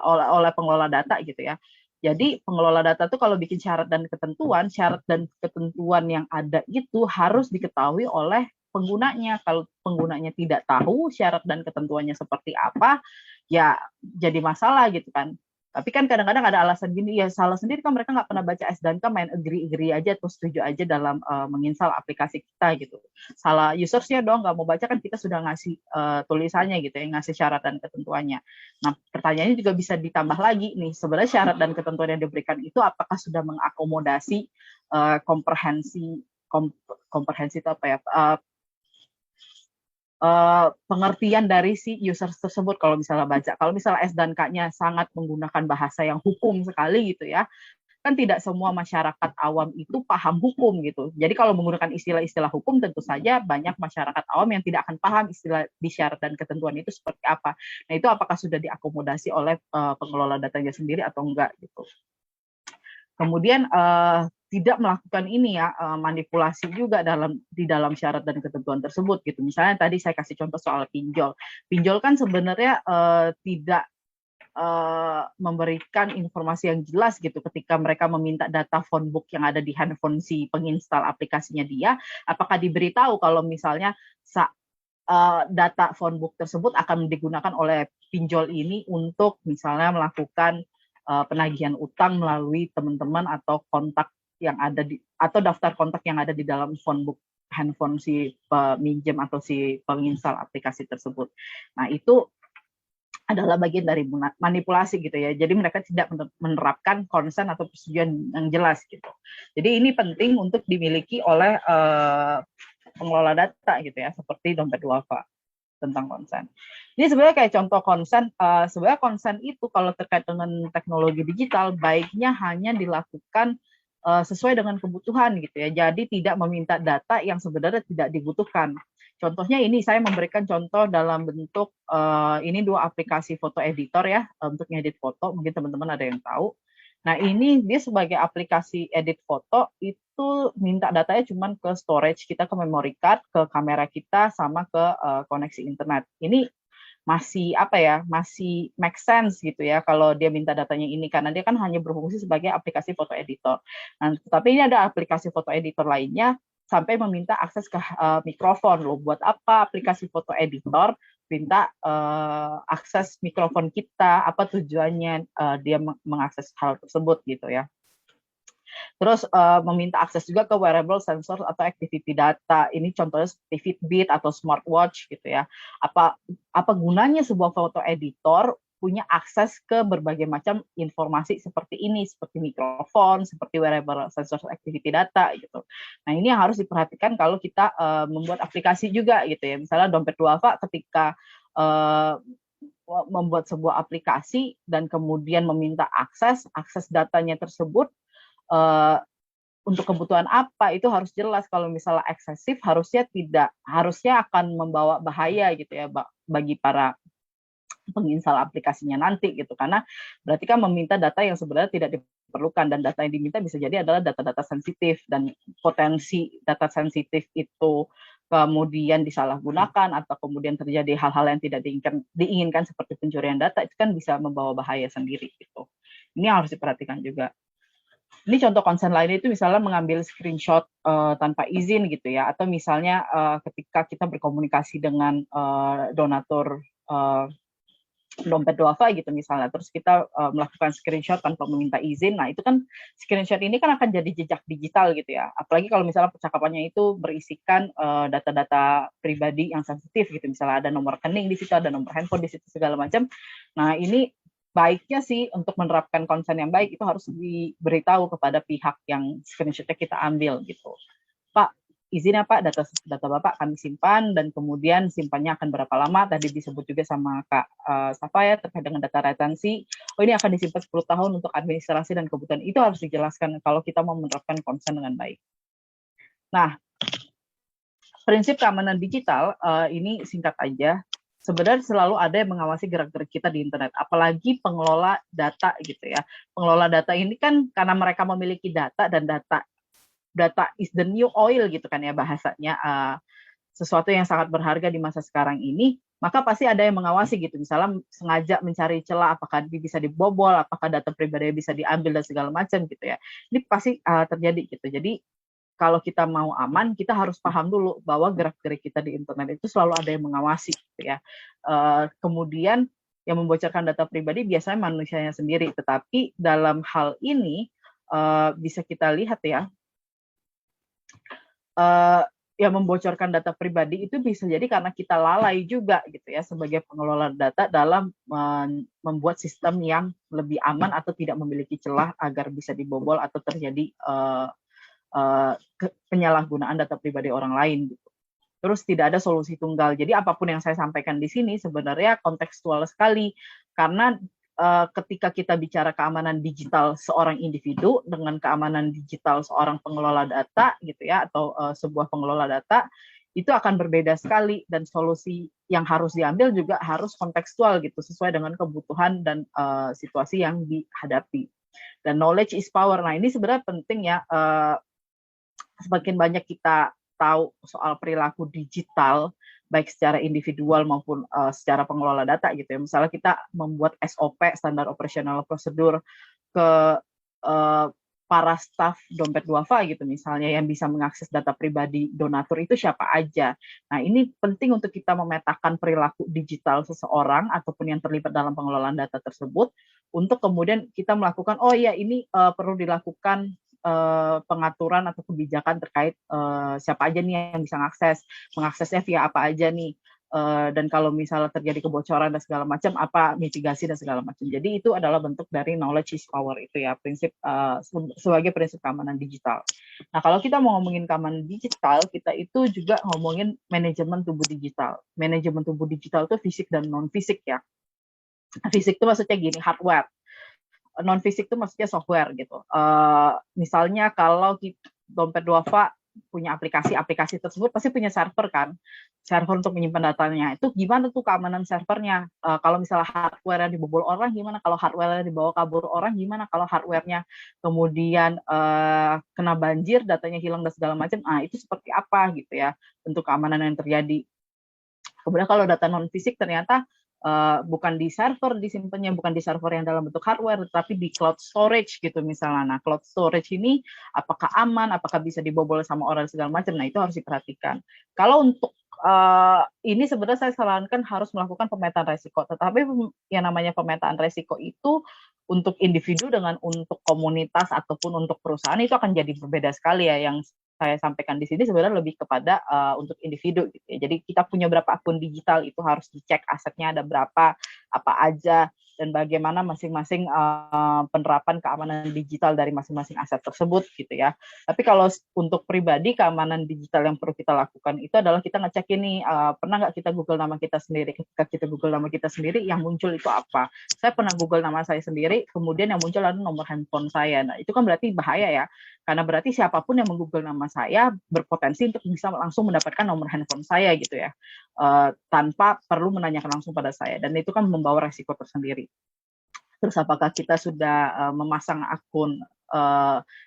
oleh pengelola data gitu ya. Jadi pengelola data itu kalau bikin syarat dan ketentuan yang ada itu harus diketahui oleh penggunanya. Kalau penggunanya tidak tahu syarat dan ketentuannya seperti apa, ya jadi masalah gitu kan. Tapi kan kadang-kadang ada alasan gini, ya salah sendiri kan mereka nggak pernah baca SDNK, main agree aja atau setuju aja dalam menginstal aplikasi kita gitu. Salah usersnya dong, nggak mau baca kan kita sudah ngasih tulisannya gitu ya, ngasih syarat dan ketentuannya. Nah pertanyaannya juga bisa ditambah lagi nih, sebenarnya syarat dan ketentuan yang diberikan itu apakah sudah mengakomodasi komprehensi itu apa ya, pengertian dari si user tersebut kalau misalnya baca. Kalau misalnya S dan K-nya sangat menggunakan bahasa yang hukum sekali gitu ya, kan tidak semua masyarakat awam itu paham hukum gitu. Jadi kalau menggunakan istilah-istilah hukum tentu saja banyak masyarakat awam yang tidak akan paham istilah di syarat dan ketentuan itu seperti apa. Nah itu apakah sudah diakomodasi oleh pengelola datanya sendiri atau enggak gitu. Kemudian tidak melakukan ini ya, manipulasi juga di dalam syarat dan ketentuan tersebut gitu. Misalnya tadi saya kasih contoh soal pinjol. Pinjol kan sebenarnya tidak memberikan informasi yang jelas gitu ketika mereka meminta data phone book yang ada di handphone si penginstal aplikasinya dia, apakah diberitahu kalau misalnya data phone book tersebut akan digunakan oleh pinjol ini untuk misalnya melakukan penagihan utang melalui teman-teman atau kontak yang ada atau daftar kontak yang ada di dalam phone book handphone si peminjam atau si penginstal aplikasi tersebut. Nah, itu adalah bagian dari manipulasi gitu ya. Jadi mereka tidak menerapkan konsen atau persetujuan yang jelas gitu. Jadi ini penting untuk dimiliki oleh pengelola data gitu ya, seperti dompet duafa tentang konsen. Ini sebenarnya kayak contoh konsen, sebenarnya konsen itu kalau terkait dengan teknologi digital baiknya hanya dilakukan sesuai dengan kebutuhan gitu ya. Jadi tidak meminta data yang sebenarnya tidak dibutuhkan. Contohnya ini saya memberikan contoh dalam bentuk ini 2 aplikasi foto editor ya untuk ngedit foto, mungkin teman-teman ada yang tahu. Nah ini dia sebagai aplikasi edit foto itu minta datanya cuma ke storage kita, ke memory card, ke kamera kita, sama ke koneksi internet. Ini masih apa ya, masih make sense gitu ya kalau dia minta datanya ini, karena dia kan hanya berfungsi sebagai aplikasi foto editor. Nah, tapi ini ada aplikasi foto editor lainnya sampai meminta akses ke mikrofon loh. Buat apa aplikasi foto editor minta akses mikrofon kita? Apa tujuannya dia mengakses hal tersebut gitu ya? Terus meminta akses juga ke wearable sensor atau activity data. Ini contohnya seperti Fitbit atau smartwatch gitu ya. Apa gunanya sebuah foto editor punya akses ke berbagai macam informasi seperti ini, seperti mikrofon, seperti wearable sensor activity data gitu. Nah ini yang harus diperhatikan kalau kita membuat aplikasi juga gitu ya. Misalnya dompet duafa ketika membuat sebuah aplikasi dan kemudian meminta akses datanya tersebut untuk kebutuhan apa itu harus jelas. Kalau misalnya eksesif harusnya akan membawa bahaya gitu ya bagi para penginstal aplikasinya nanti gitu, karena berarti kan meminta data yang sebenarnya tidak diperlukan, dan data yang diminta bisa jadi adalah data-data sensitif, dan potensi data sensitif itu kemudian disalahgunakan atau kemudian terjadi hal-hal yang tidak diinginkan seperti pencurian data, itu kan bisa membawa bahaya sendiri gitu. Ini harus diperhatikan juga. Ini contoh konsen lain itu misalnya mengambil screenshot tanpa izin gitu ya, atau misalnya ketika kita berkomunikasi dengan donatur dompet duafa gitu misalnya, terus kita melakukan screenshot tanpa meminta izin. Nah itu kan screenshot ini kan akan jadi jejak digital gitu ya, apalagi kalau misalnya percakapannya itu berisikan data-data pribadi yang sensitif gitu, misalnya ada nomor rekening di situ, ada nomor handphone di situ, segala macam. Nah ini baiknya sih untuk menerapkan konsen yang baik itu harus diberitahu kepada pihak yang screenshotnya kita ambil gitu. Pak, izin ya Pak, data Bapak kami simpan, dan kemudian simpannya akan berapa lama, tadi disebut juga sama Kak Safa ya terkait dengan data retensi. Oh ini akan disimpan 10 tahun untuk administrasi dan kebutuhan. Itu harus dijelaskan kalau kita mau menerapkan konsen dengan baik. Nah, prinsip keamanan digital ini singkat aja. Sebenarnya selalu ada yang mengawasi gerak-gerik kita di internet, apalagi pengelola data gitu ya. Pengelola data ini kan karena mereka memiliki data, dan data is the new oil gitu kan ya bahasanya. sesuatu yang sangat berharga di masa sekarang ini, maka pasti ada yang mengawasi gitu. Misalnya sengaja mencari celah, apakah bisa dibobol, apakah data pribadi bisa diambil dan segala macam gitu ya. Ini pasti terjadi gitu. Jadi kalau kita mau aman, kita harus paham dulu bahwa gerak-gerik kita di internet itu selalu ada yang mengawasi gitu ya. Kemudian yang membocorkan data pribadi biasanya manusianya sendiri, tetapi dalam hal ini bisa kita lihat ya, yang membocorkan data pribadi itu bisa jadi karena kita lalai juga gitu ya sebagai pengelola data dalam membuat sistem yang lebih aman atau tidak memiliki celah agar bisa dibobol atau terjadi penyalahgunaan data pribadi orang lain gitu. Terus tidak ada solusi tunggal. Jadi apapun yang saya sampaikan di sini sebenarnya kontekstual sekali karena ketika kita bicara keamanan digital seorang individu dengan keamanan digital seorang pengelola data gitu ya atau sebuah pengelola data itu akan berbeda sekali dan solusi yang harus diambil juga harus kontekstual gitu sesuai dengan kebutuhan dan situasi yang dihadapi. Dan knowledge is power. Nah, ini sebenarnya penting ya. Semakin banyak kita tahu soal perilaku digital, baik secara individual maupun secara pengelola data gitu ya. Misalnya kita membuat SOP, standar operational prosedur, ke para staf dompet duafa gitu misalnya yang bisa mengakses data pribadi donatur itu siapa aja. Nah ini penting untuk kita memetakan perilaku digital seseorang ataupun yang terlibat dalam pengelolaan data tersebut untuk kemudian kita melakukan oh ya ini perlu dilakukan pengaturan atau kebijakan terkait siapa aja nih yang bisa mengaksesnya via apa aja nih, dan kalau misalnya terjadi kebocoran dan segala macam apa mitigasi dan segala macam. Jadi itu adalah bentuk dari knowledge is power itu ya, prinsip sebagai prinsip keamanan digital. Nah kalau kita mau ngomongin keamanan digital, kita itu juga ngomongin manajemen tubuh digital. Manajemen tubuh digital itu fisik dan non fisik ya. Fisik itu maksudnya gini, hardware. Non fisik itu maksudnya software gitu. Misalnya kalau dompet duafa punya aplikasi tersebut pasti punya server kan, server untuk menyimpan datanya. Itu gimana tuh keamanan servernya? Kalau misalnya hardware yang dibobol orang gimana? Kalau hardware yang dibawa kabur orang gimana? Kalau hardware-nya kemudian kena banjir, datanya hilang dan segala macam, itu seperti apa gitu ya untuk keamanan yang terjadi. Kemudian kalau data non fisik ternyata bukan di server disimpannya, bukan di server yang dalam bentuk hardware, tapi di cloud storage gitu misalnya. Nah, cloud storage ini apakah aman, apakah bisa dibobol sama orang segala macam, nah itu harus diperhatikan. Kalau untuk ini sebenarnya saya sarankan harus melakukan pemetaan resiko, tetapi yang namanya pemetaan resiko itu untuk individu dengan untuk komunitas ataupun untuk perusahaan itu akan jadi berbeda sekali ya. Yang saya sampaikan di sini sebenarnya lebih kepada untuk individu gitu ya. Jadi kita punya berapa akun digital itu harus dicek asetnya ada berapa, apa aja, dan bagaimana masing-masing penerapan keamanan digital dari masing-masing aset tersebut gitu ya. Tapi kalau untuk pribadi keamanan digital yang perlu kita lakukan itu adalah kita ngecek ini pernah nggak kita Google nama kita sendiri. Ketika kita Google nama kita sendiri yang muncul itu apa? Saya pernah Google nama saya sendiri, kemudian yang muncul adalah nomor handphone saya. Nah itu kan berarti bahaya ya, karena berarti siapapun yang meng-Google nama saya berpotensi untuk bisa langsung mendapatkan nomor handphone saya gitu ya, tanpa perlu menanyakan langsung pada saya, dan itu kan membawa resiko tersendiri. Terus apakah kita sudah memasang akun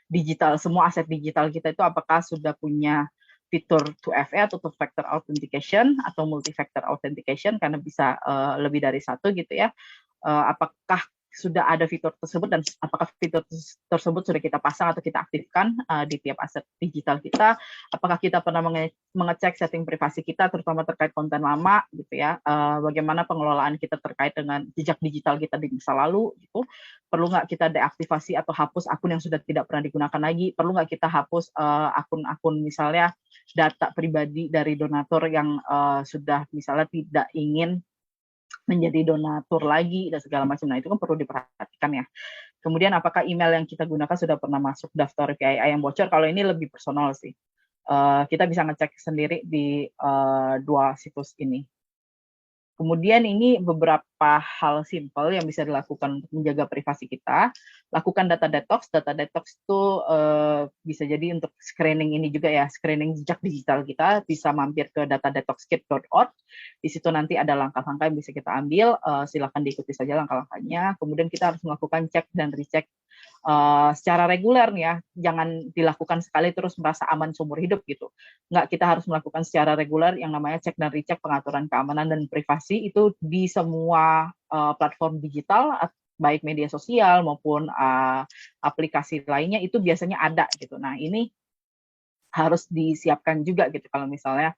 digital, semua aset digital kita itu apakah sudah punya fitur 2FA atau two factor authentication atau multi factor authentication karena bisa lebih dari satu gitu ya. Apakah sudah ada fitur tersebut dan apakah fitur tersebut sudah kita pasang atau kita aktifkan di tiap aset digital kita, apakah kita pernah mengecek setting privasi kita terutama terkait konten lama gitu ya, bagaimana pengelolaan kita terkait dengan jejak digital kita di masa lalu gitu, perlu nggak kita deaktivasi atau hapus akun yang sudah tidak pernah digunakan lagi, perlu nggak kita hapus akun-akun misalnya data pribadi dari donatur yang sudah misalnya tidak ingin menjadi donatur lagi dan segala macam. Nah, itu kan perlu diperhatikan ya. Kemudian apakah email yang kita gunakan sudah pernah masuk daftar PII yang bocor? Kalau ini lebih personal sih. Kita bisa ngecek sendiri di dua situs ini. Kemudian ini beberapa hal simpel yang bisa dilakukan untuk menjaga privasi kita. Lakukan data detox. Data detox itu bisa jadi untuk screening ini juga ya, screening jejak digital kita. Bisa mampir ke datadetoxkit.org. Di situ nanti ada langkah-langkah yang bisa kita ambil. Silakan diikuti saja langkah-langkahnya. Kemudian kita harus melakukan cek dan recheck secara reguler nih ya, jangan dilakukan sekali terus merasa aman seumur hidup gitu. Nggak, kita harus melakukan secara reguler yang namanya cek dan recheck pengaturan keamanan dan privasi itu di semua platform digital, baik media sosial maupun aplikasi lainnya itu biasanya ada gitu. Nah ini harus disiapkan juga gitu kalau misalnya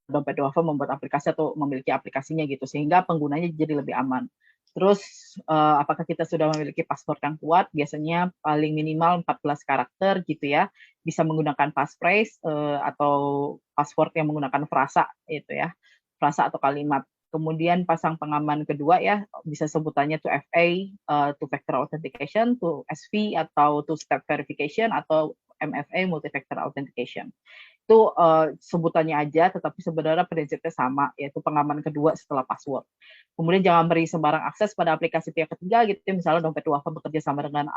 dompet duafa membuat aplikasi atau memiliki aplikasinya gitu, sehingga penggunanya jadi lebih aman. Terus apakah kita sudah memiliki password yang kuat? Biasanya paling minimal 14 karakter gitu ya. Bisa menggunakan passphrase atau password yang menggunakan frasa itu ya. Frasa atau kalimat. Kemudian pasang pengaman kedua ya, bisa sebutannya 2FA, two factor authentication, 2SV atau two step verification atau MFA, multi factor authentication. Itu sebutannya aja, tetapi sebenarnya prinsipnya sama, yaitu pengaman kedua setelah password. Kemudian jangan beri sembarang akses pada aplikasi pihak ketiga, gitu. Misalnya dompet duafa bekerja sama dengan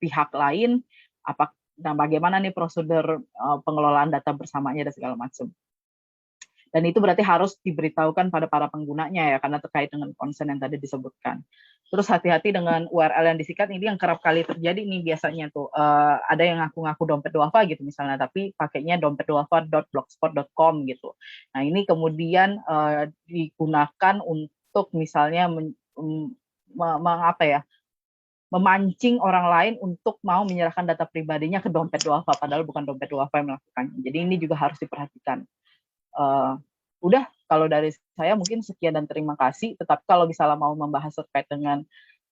pihak lain, nah bagaimana nih prosedur pengelolaan data bersamanya dan segala macam. Dan itu berarti harus diberitahukan pada para penggunanya ya, karena terkait dengan konsen yang tadi disebutkan. Terus hati-hati dengan URL yang disikat, ini yang kerap kali terjadi nih biasanya tuh. Ada yang ngaku-ngaku dompet duafa gitu misalnya, tapi pakainya dompetduafa.blogspot.com gitu. Nah ini kemudian digunakan untuk misalnya memancing orang lain untuk mau menyerahkan data pribadinya ke dompet duafa, padahal bukan dompet duafa yang melakukannya. Jadi ini juga harus diperhatikan. Udah, kalau dari saya mungkin sekian dan terima kasih. Tetapi kalau misalnya mau membahas terkait dengan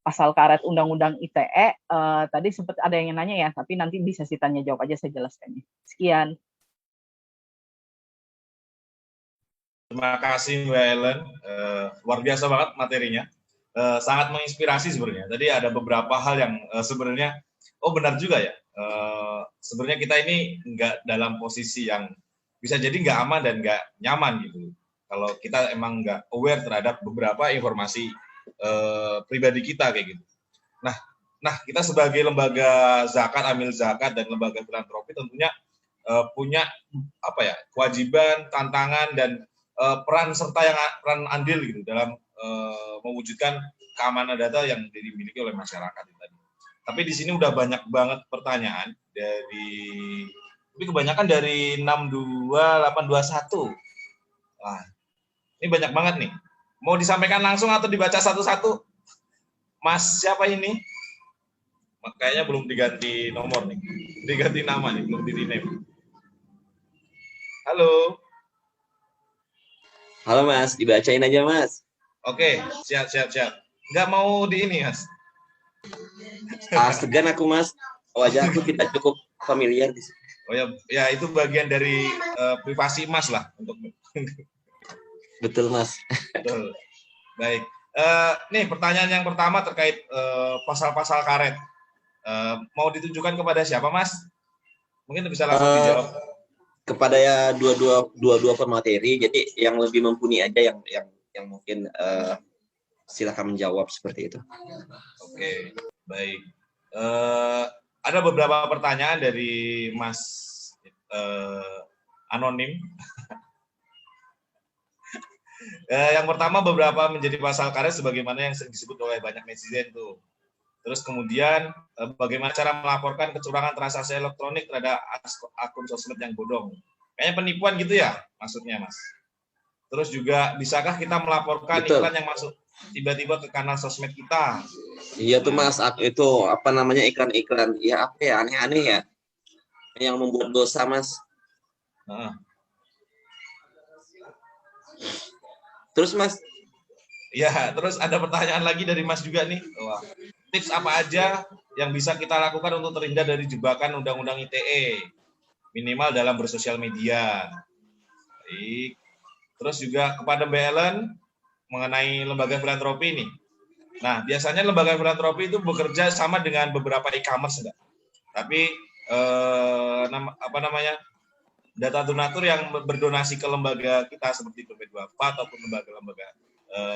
pasal karet Undang-Undang ITE, tadi sempat ada yang nanya ya, tapi nanti di sesi tanya jawab aja saya jelaskannya. Sekian. Terima kasih Mbak Ellen, luar biasa banget materinya, sangat menginspirasi sebenarnya. Tadi ada beberapa hal yang sebenarnya, oh benar juga ya, sebenarnya kita ini nggak dalam posisi yang bisa jadi nggak aman dan nggak nyaman gitu. Kalau kita emang nggak aware terhadap beberapa informasi pribadi kita kayak gitu. Nah kita sebagai lembaga zakat, amil zakat dan lembaga filantropi tentunya punya kewajiban, tantangan dan peran serta yang peran andil gitu dalam mewujudkan keamanan data yang dimiliki oleh masyarakat tadi. Tapi di sini udah banyak banget pertanyaan tapi kebanyakan dari 62821. Wah, ini banyak banget nih. Mau disampaikan langsung atau dibaca satu-satu? Mas siapa ini? Kayaknya belum diganti nomor nih. Diganti nama nih, belum di-rename. Halo. Halo Mas, dibacain aja Mas. Oke, siap. Nggak mau di ini, Mas. Segan aku Mas. Wajah aku tidak cukup familiar di sini. Oh ya itu bagian dari privasi Mas lah untuk. Betul Mas. Betul. Baik. Nih pertanyaan yang pertama terkait pasal-pasal karet. Mau ditujukan kepada siapa Mas? Mungkin bisa langsung dijawab. Kepada ya dua pemateri. Jadi yang lebih mumpuni aja yang mungkin silakan menjawab seperti itu. Oke, baik. Ada beberapa pertanyaan dari Mas anonim. Yang pertama, beberapa menjadi pasal karet sebagaimana yang sering disebut oleh banyak netizen tuh. Terus kemudian bagaimana cara melaporkan kecurangan transaksi elektronik terhadap akun sosmed yang bodong. Kayaknya penipuan gitu ya maksudnya Mas. Terus juga bisakah kita melaporkan Betul. iklan yang masuk tiba-tiba ke kanal sosmed kita? Iya tuh Mas, itu apa namanya iklan-iklan ya apa ya aneh-aneh ya yang membuat dosa Mas. Terus Mas? Ya, terus ada pertanyaan lagi dari Mas juga nih. Wah, tips apa aja yang bisa kita lakukan untuk terhindar dari jebakan Undang-Undang ITE minimal dalam bersosial media? Baik. Terus juga kepada Mbak Ellen mengenai lembaga filantropi ini. Nah, biasanya lembaga filantropi itu bekerja sama dengan beberapa e-commerce enggak? Tapi data donatur yang berdonasi ke lembaga kita seperti dompet duafa ataupun lembaga-lembaga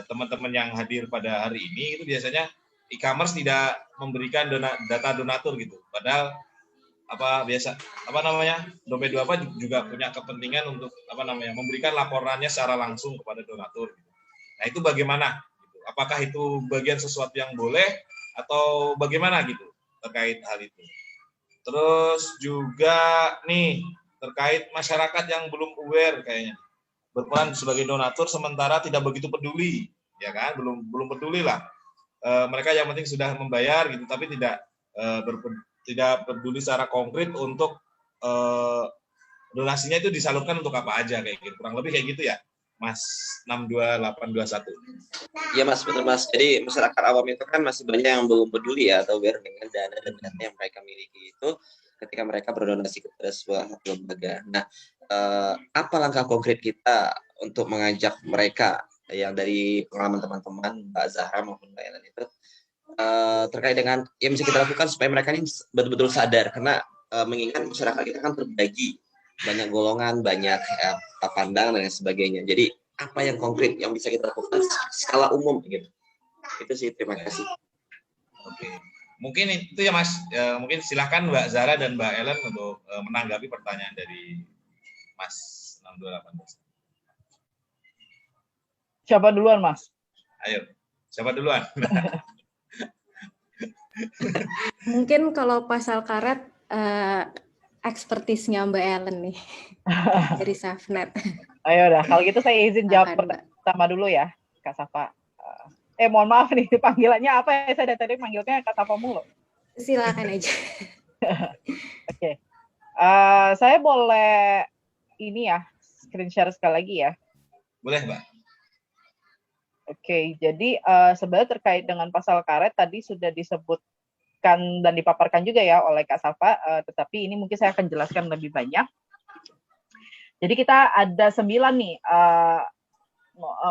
teman-teman yang hadir pada hari ini itu biasanya e-commerce tidak memberikan data donatur gitu. Padahal dompet duafa juga punya kepentingan untuk memberikan laporannya secara langsung kepada donatur. Gitu. Nah itu bagaimana? Apakah itu bagian sesuatu yang boleh atau bagaimana gitu terkait hal itu. Terus juga nih terkait masyarakat yang belum aware kayaknya berperan sebagai donatur sementara tidak begitu peduli, ya kan? Belum peduli lah. Mereka yang penting sudah membayar gitu, tapi tidak peduli secara konkret untuk donasinya itu disalurkan untuk apa aja kayak gitu. Kurang lebih kayak gitu ya, Mas 62821. Iya Mas, betul Mas. Jadi masyarakat awam itu kan masih banyak yang belum peduli ya atau aware dengan dana dan dana yang mereka miliki itu ketika mereka berdonasi kepada sebuah lembaga. Nah, apa langkah konkret kita untuk mengajak mereka yang dari pengalaman teman-teman Mbak Zahra maupun Mbak Ellen itu terkait dengan yang bisa kita lakukan supaya mereka ini betul-betul sadar, karena mengingat masyarakat kita kan terbagi banyak golongan, banyak pandangan dan sebagainya. Jadi apa yang konkret yang bisa kita lakukan skala umum gitu. Itu sih, terima kasih. Oke. Mungkin itu ya Mas, mungkin silakan Mbak Zahra dan Mbak Ellen untuk menanggapi pertanyaan dari Mas 628. Siapa duluan, Mas? Ayo, siapa duluan? Mungkin kalau pasal karet ekspertisnya Mbak Ellen nih dari Safnet. Ayo dah, kalau gitu saya izin jawab pertama dulu ya, Kak Safa. Mohon maaf nih, panggilannya apa ya? Saya dari tadi manggilnya Kak Safa mulu. Silakan aja. Oke. Saya boleh ini ya, screen share sekali lagi ya. Boleh, Mbak. Oke, jadi sebenarnya terkait dengan pasal karet tadi sudah disebutkan dan dipaparkan juga ya oleh Kak Safa, tetapi ini mungkin saya akan jelaskan lebih banyak. Jadi kita ada 9 nih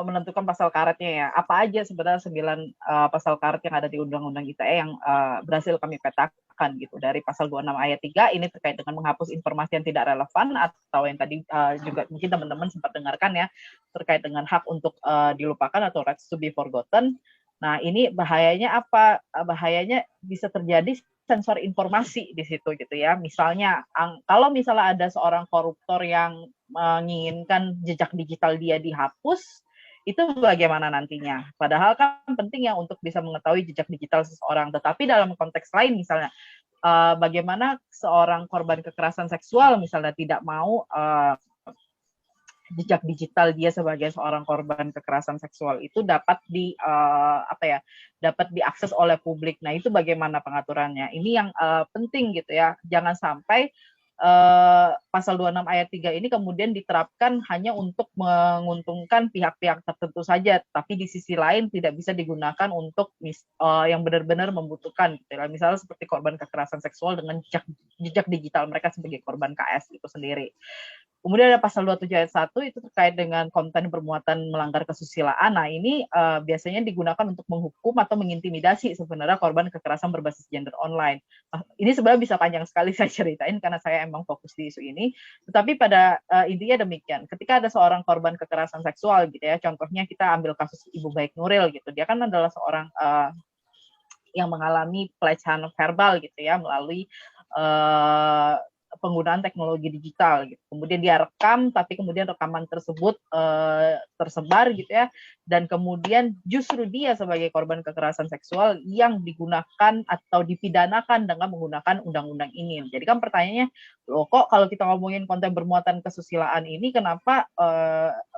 menentukan pasal karetnya ya. Apa aja sebenarnya 9 pasal karet yang ada di Undang-Undang ITE yang berhasil kami petakan gitu. Dari pasal 26 ayat 3 ini terkait dengan menghapus informasi yang tidak relevan, atau yang tadi juga mungkin teman-teman sempat dengarkan ya, terkait dengan hak untuk dilupakan atau rights to be forgotten. Nah, ini bahayanya apa? Bahayanya bisa terjadi sensor informasi di situ gitu ya. Misalnya kalau misalnya ada seorang koruptor yang menginginkan jejak digital dia dihapus, itu bagaimana nantinya? Padahal kan penting ya untuk bisa mengetahui jejak digital seseorang. Tetapi dalam konteks lain misalnya, bagaimana seorang korban kekerasan seksual misalnya tidak mau jejak digital dia sebagai seorang korban kekerasan seksual itu dapat dapat diakses oleh publik. Nah, itu bagaimana pengaturannya? Ini yang penting gitu ya. Jangan sampai pasal 26 ayat 3 ini kemudian diterapkan hanya untuk menguntungkan pihak-pihak tertentu saja, tapi di sisi lain tidak bisa digunakan untuk yang benar-benar membutuhkan gitu ya. Misalnya seperti korban kekerasan seksual dengan jejak digital mereka sebagai korban KS itu sendiri. Kemudian ada pasal 27 ayat 1 itu terkait dengan konten bermuatan melanggar kesusilaan. Nah, ini biasanya digunakan untuk menghukum atau mengintimidasi sebenarnya korban kekerasan berbasis gender online. Ini sebenarnya bisa panjang sekali saya ceritain karena saya emang fokus di isu ini. Tetapi pada intinya demikian. Ketika ada seorang korban kekerasan seksual gitu ya, contohnya kita ambil kasus Ibu Baik Nuril gitu. Dia kan adalah seorang yang mengalami pelecehan verbal gitu ya melalui penggunaan teknologi digital gitu. Kemudian dia rekam, tapi kemudian rekaman tersebut tersebar gitu ya, dan kemudian justru dia sebagai korban kekerasan seksual yang digunakan atau dipidanakan dengan menggunakan undang-undang ini. Jadi kan pertanyaannya, loh kok kalau kita ngomongin konten bermuatan kesusilaan ini, kenapa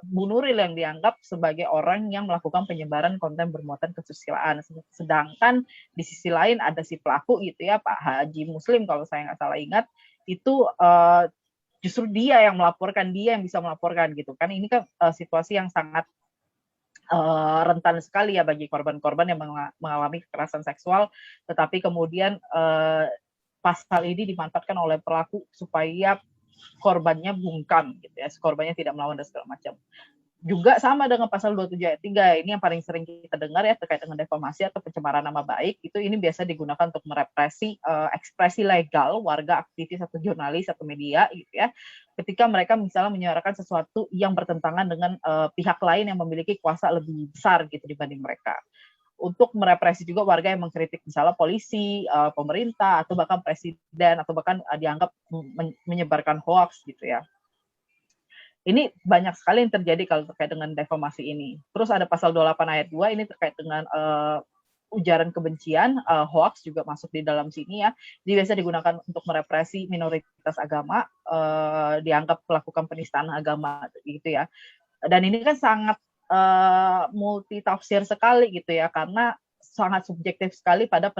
Bu Nuril yang dianggap sebagai orang yang melakukan penyebaran konten bermuatan kesusilaan, sedangkan di sisi lain ada si pelaku gitu ya, Pak Haji Muslim kalau saya nggak salah ingat, itu justru dia yang melaporkan, dia yang bisa melaporkan gitu kan. Ini kan situasi yang sangat rentan sekali ya bagi korban-korban yang mengalami kekerasan seksual, tetapi kemudian pasal ini dimanfaatkan oleh pelaku supaya korbannya bungkam gitu ya, korbannya tidak melawan dan segala macam. Juga sama dengan pasal 27 ayat 3, ini yang paling sering kita dengar ya terkait dengan defamasi atau pencemaran nama baik, itu ini biasa digunakan untuk merepresi ekspresi legal warga, aktivis atau jurnalis atau media gitu ya, ketika mereka misalnya menyuarakan sesuatu yang bertentangan dengan pihak lain yang memiliki kuasa lebih besar gitu dibanding mereka. Untuk merepresi juga warga yang mengkritik misalnya polisi, pemerintah, atau bahkan presiden, atau bahkan dianggap menyebarkan hoax gitu ya. Ini banyak sekali yang terjadi kalau terkait dengan defamasi ini. Terus ada pasal 28 ayat 2 ini terkait dengan ujaran kebencian, hoax juga masuk di dalam sini ya. Jadi biasa digunakan untuk merepresi minoritas agama, dianggap melakukan penistaan agama gitu ya. Dan ini kan sangat multitafsir sekali gitu ya, karena sangat subjektif sekali pada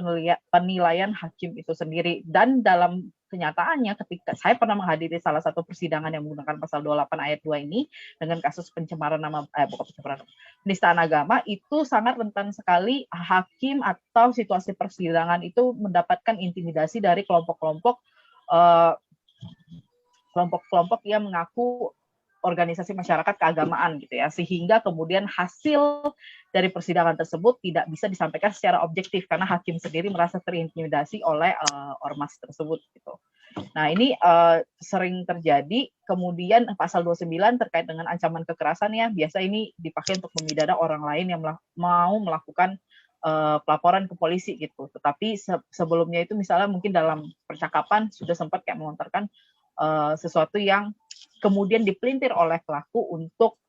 penilaian hakim itu sendiri. Dan dalam kenyataannya ketika saya pernah menghadiri salah satu persidangan yang menggunakan pasal 28 ayat 2 ini dengan kasus pencemaran nama penistaan agama, itu sangat rentan sekali hakim atau situasi persidangan itu mendapatkan intimidasi dari kelompok-kelompok yang mengaku organisasi masyarakat keagamaan gitu ya, sehingga kemudian hasil dari persidangan tersebut tidak bisa disampaikan secara objektif karena hakim sendiri merasa terintimidasi oleh ormas tersebut gitu. Nah, ini sering terjadi. Kemudian pasal 29 terkait dengan ancaman kekerasan ya, biasa ini dipakai untuk memidana orang lain yang mau melakukan pelaporan ke polisi gitu. Tetapi sebelumnya itu misalnya mungkin dalam percakapan sudah sempat kayak melontarkan sesuatu yang kemudian dipelintir oleh pelaku untuk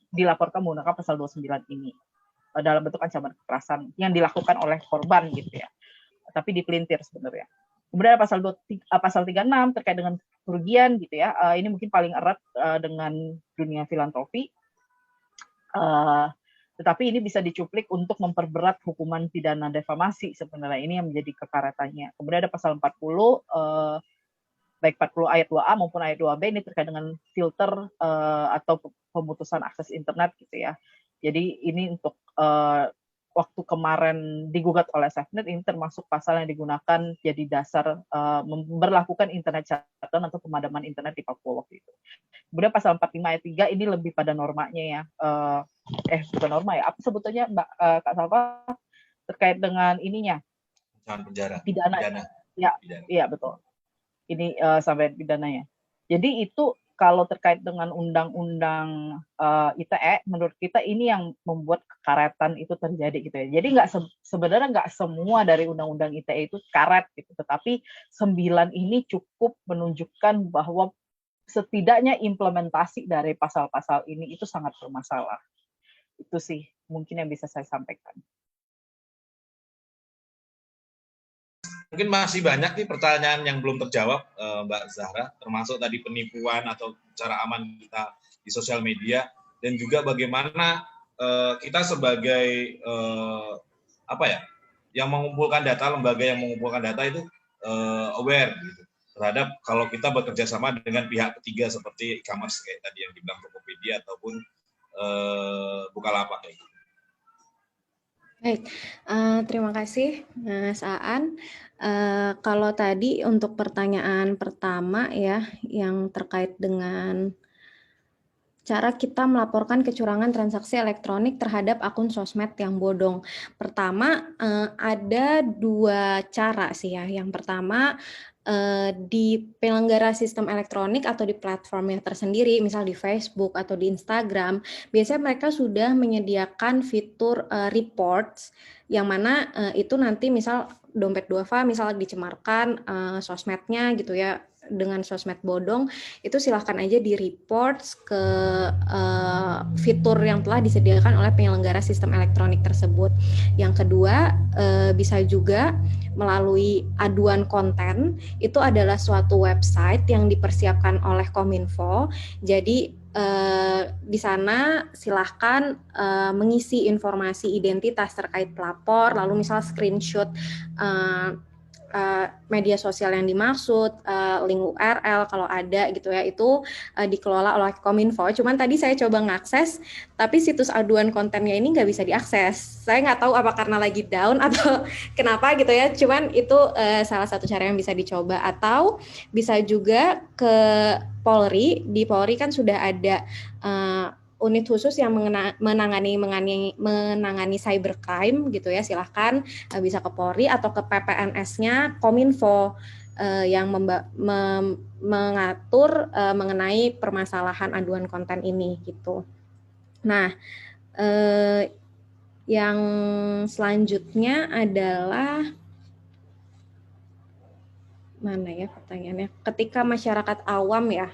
dilaporkan menggunakan pasal 29 ini dalam bentuk ancaman kekerasan yang dilakukan oleh korban gitu ya. Tapi dipelintir sebenarnya. Kemudian pasal 36 terkait dengan kerugian gitu ya. Ini mungkin paling erat dengan dunia filantropi. Tetapi ini bisa dicuplik untuk memperberat hukuman pidana defamasi sebenarnya, ini yang menjadi kekaretannya. Kemudian ada pasal 40 baik 40 ayat 2A maupun ayat 2B ini terkait dengan filter atau pemutusan akses internet gitu ya. Jadi ini untuk waktu kemarin digugat oleh SafeNet, ini termasuk pasal yang digunakan jadi dasar memberlakukan internet shutdown atau pemadaman internet di Papua waktu itu. Kemudian pasal 45 ayat 3 ini lebih pada normanya ya. Bukan norma ya, apa sebetulnya Mbak Kak Salva, terkait dengan ininya. Penjara. Pidana. Ya, iya betul. Ini sampai pidananya. Jadi itu kalau terkait dengan undang-undang ITE, menurut kita ini yang membuat kekaretan itu terjadi gitu ya. Jadi sebenarnya nggak semua dari undang-undang ITE itu karet gitu, tetapi 9 ini cukup menunjukkan bahwa setidaknya implementasi dari pasal-pasal ini itu sangat bermasalah. Itu sih mungkin yang bisa saya sampaikan. Mungkin masih banyak nih pertanyaan yang belum terjawab, Mbak Zahra, termasuk tadi penipuan atau cara aman kita di sosial media, dan juga bagaimana kita sebagai yang mengumpulkan data, lembaga yang mengumpulkan data itu aware gitu, terhadap kalau kita bekerja sama dengan pihak ketiga seperti e-commerce kayak tadi yang dibilang Tokopedia ataupun Bukalapak kayak gitu. Baik, terima kasih Mas Aan. Kalau tadi untuk pertanyaan pertama ya, yang terkait dengan cara kita melaporkan kecurangan transaksi elektronik terhadap akun sosmed yang bodong. Pertama, ada 2 cara sih ya. Yang pertama, di penyelenggara sistem elektronik atau di platformnya tersendiri, misal di Facebook atau di Instagram, biasanya mereka sudah menyediakan fitur reports, yang mana itu nanti misal dompet duafa misal dicemarkan sosmednya gitu ya, dengan sosmed bodong, itu silahkan aja di report ke fitur yang telah disediakan oleh penyelenggara sistem elektronik tersebut. Yang kedua, bisa juga melalui aduan konten. Itu adalah suatu website yang dipersiapkan oleh Kominfo. Jadi di sana silahkan mengisi informasi identitas terkait pelapor, lalu misal screenshot media sosial yang dimaksud, link URL kalau ada gitu ya, itu dikelola oleh Kominfo. Cuman tadi saya coba ngakses, tapi situs aduan kontennya ini nggak bisa diakses. Saya nggak tahu apa karena lagi down atau kenapa gitu ya. Cuman itu salah satu cara yang bisa dicoba. Atau bisa juga ke Polri. Di Polri kan sudah ada unit khusus yang menangani cybercrime gitu ya. Silahkan bisa ke Polri atau ke PPNS-nya Kominfo yang mengatur mengenai permasalahan aduan konten ini gitu. Nah, yang selanjutnya adalah mana ya pertanyaannya? Ketika masyarakat awam ya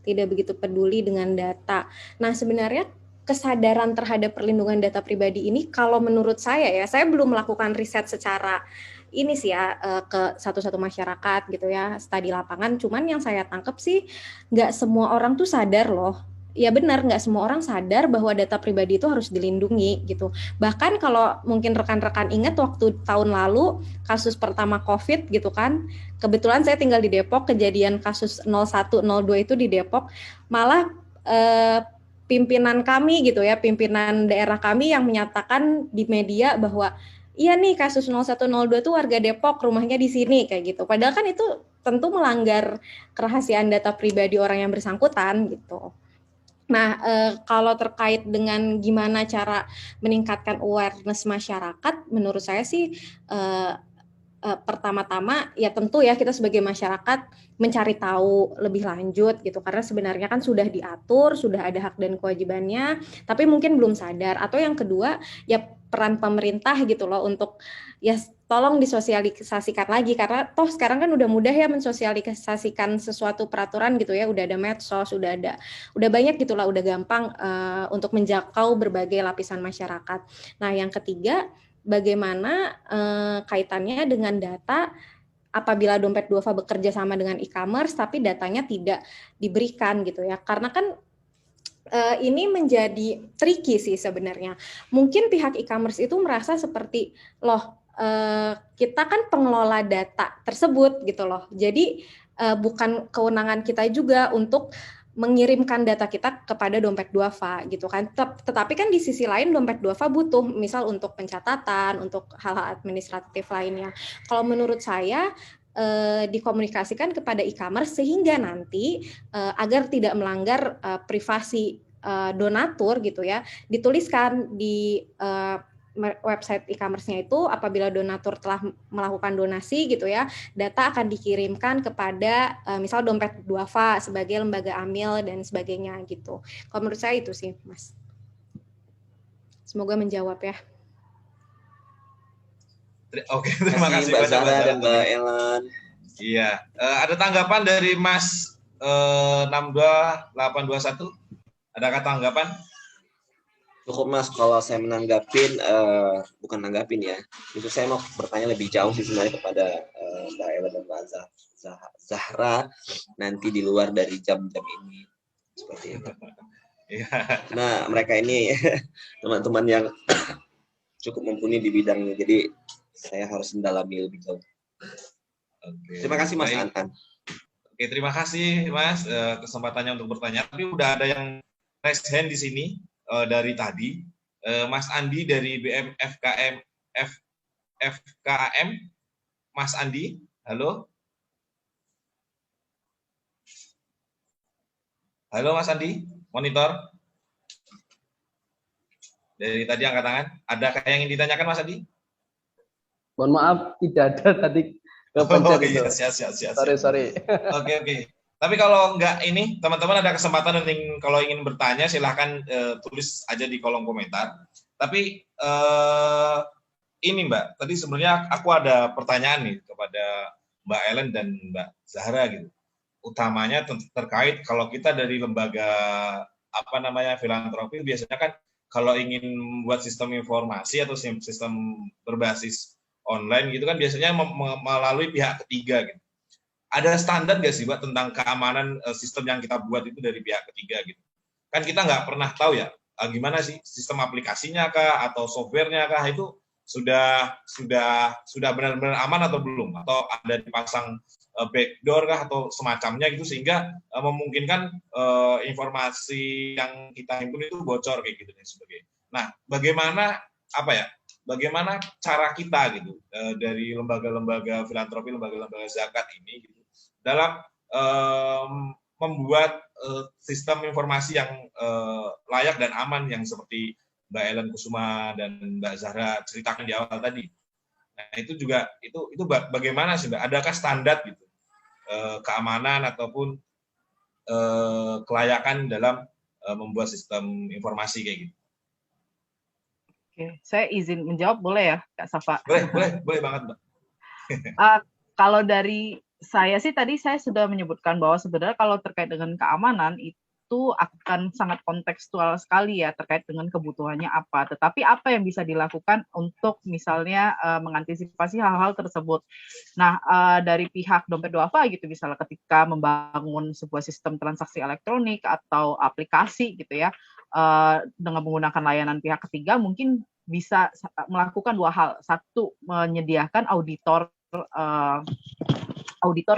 tidak begitu peduli dengan data. Nah, sebenarnya kesadaran terhadap perlindungan data pribadi ini, kalau menurut saya ya, saya belum melakukan riset secara ini sih ya ke satu-satu masyarakat gitu ya, studi lapangan. Cuman yang saya tangkap sih nggak semua orang tuh sadar loh. Ya benar, nggak semua orang sadar bahwa data pribadi itu harus dilindungi gitu. Bahkan kalau mungkin rekan-rekan ingat waktu tahun lalu kasus pertama COVID gitu kan, kebetulan saya tinggal di Depok, kejadian kasus 01, 02 itu di Depok, malah pimpinan kami gitu ya, pimpinan daerah kami yang menyatakan di media bahwa iya nih kasus 01, 02 tuh warga Depok, rumahnya di sini kayak gitu. Padahal kan itu tentu melanggar kerahasiaan data pribadi orang yang bersangkutan gitu. Nah, kalau terkait dengan gimana cara meningkatkan awareness masyarakat, menurut saya sih pertama-tama ya tentu ya kita sebagai masyarakat mencari tahu lebih lanjut gitu, karena sebenarnya kan sudah diatur, sudah ada hak dan kewajibannya, tapi mungkin belum sadar. Atau yang kedua ya peran pemerintah gitu loh untuk ya tolong disosialisasikan lagi, karena toh sekarang kan udah mudah ya mensosialisasikan sesuatu peraturan gitu ya, udah ada medsos, udah banyak gitulah, udah gampang untuk menjangkau berbagai lapisan masyarakat. Nah, yang ketiga, bagaimana kaitannya dengan data apabila dompet duafa bekerja sama dengan e-commerce tapi datanya tidak diberikan gitu ya, karena kan ini menjadi tricky sih sebenarnya. Mungkin pihak e-commerce itu merasa seperti loh kita kan pengelola data tersebut gitu loh. Jadi bukan kewenangan kita juga untuk mengirimkan data kita kepada dompet duafa gitu kan. Tetapi kan di sisi lain dompet duafa butuh misal untuk pencatatan, untuk hal-hal administratif lainnya. Kalau menurut saya dikomunikasikan kepada e-commerce sehingga nanti agar tidak melanggar privasi donatur gitu ya, dituliskan di website e-commerce-nya itu apabila donatur telah melakukan donasi gitu ya, data akan dikirimkan kepada misal dompet duafa sebagai lembaga amil dan sebagainya gitu. Kalau menurut saya itu sih, Mas. Semoga menjawab ya. Oke, terima kasih Mbak banyak Zahra dan Mbak Ellen. Iya, ada tanggapan dari Mas 62821? Adakah tanggapan? Cukup Mas, kalau saya menanggapin, bukan nanggapin ya, itu saya mau bertanya lebih jauh sih sebenarnya kepada Mbak Ellen dan Mbak Zahra nanti di luar dari jam-jam ini, seperti itu. Nah, mereka ini teman-teman yang cukup mumpuni di bidangnya, jadi saya harus mendalami lebih jauh. Oke, terima kasih Mas Antan. Oke, terima kasih Mas kesempatannya untuk bertanya. Tapi udah ada yang raise hand di sini dari tadi. Mas Andi dari BMFKM FKM. Mas Andi, halo. Halo Mas Andi, monitor. Dari tadi angkat tangan. Adakah yang ingin ditanyakan Mas Andi? Mohon maaf, tidak ada tadi. Iya, siap. Sorry. Oke. Tapi kalau enggak ini, teman-teman ada kesempatan kalau ingin bertanya, silahkan tulis aja di kolom komentar. Tapi ini Mbak, tadi sebenarnya aku ada pertanyaan nih kepada Mbak Ellen dan Mbak Zahra gitu. Utamanya terkait kalau kita dari lembaga filantropi, biasanya kan kalau ingin membuat sistem informasi atau sistem berbasis online gitu kan biasanya melalui pihak ketiga gitu. Ada standar nggak sih Mbak tentang keamanan sistem yang kita buat itu dari pihak ketiga gitu? Kan kita nggak pernah tahu ya gimana sih sistem aplikasinya kah atau softwarenya kah itu sudah benar-benar aman atau belum, atau ada dipasang backdoor kah atau semacamnya gitu sehingga memungkinkan informasi yang kita himpun itu bocor kayak gitu dan sebagainya. Nah, bagaimana cara kita gitu dari lembaga-lembaga filantropi, lembaga-lembaga zakat ini gitu, dalam membuat sistem informasi yang layak dan aman yang seperti Mbak Ellen Kusuma dan Mbak Zahra ceritakan di awal tadi. Nah, itu juga itu bagaimana sih Mbak? Adakah standar gitu keamanan ataupun kelayakan dalam membuat sistem informasi kayak gitu? Oke, saya izin menjawab boleh ya, Kak Safa? Boleh banget, Mbak. Kalau dari saya sih tadi saya sudah menyebutkan bahwa sebenarnya kalau terkait dengan keamanan itu itu akan sangat kontekstual sekali ya terkait dengan kebutuhannya apa. Tetapi apa yang bisa dilakukan untuk misalnya mengantisipasi hal-hal tersebut. Nah, dari pihak Dompet Duafa gitu misalnya ketika membangun sebuah sistem transaksi elektronik atau aplikasi gitu ya, dengan menggunakan layanan pihak ketiga mungkin bisa melakukan dua hal. Satu, menyediakan auditor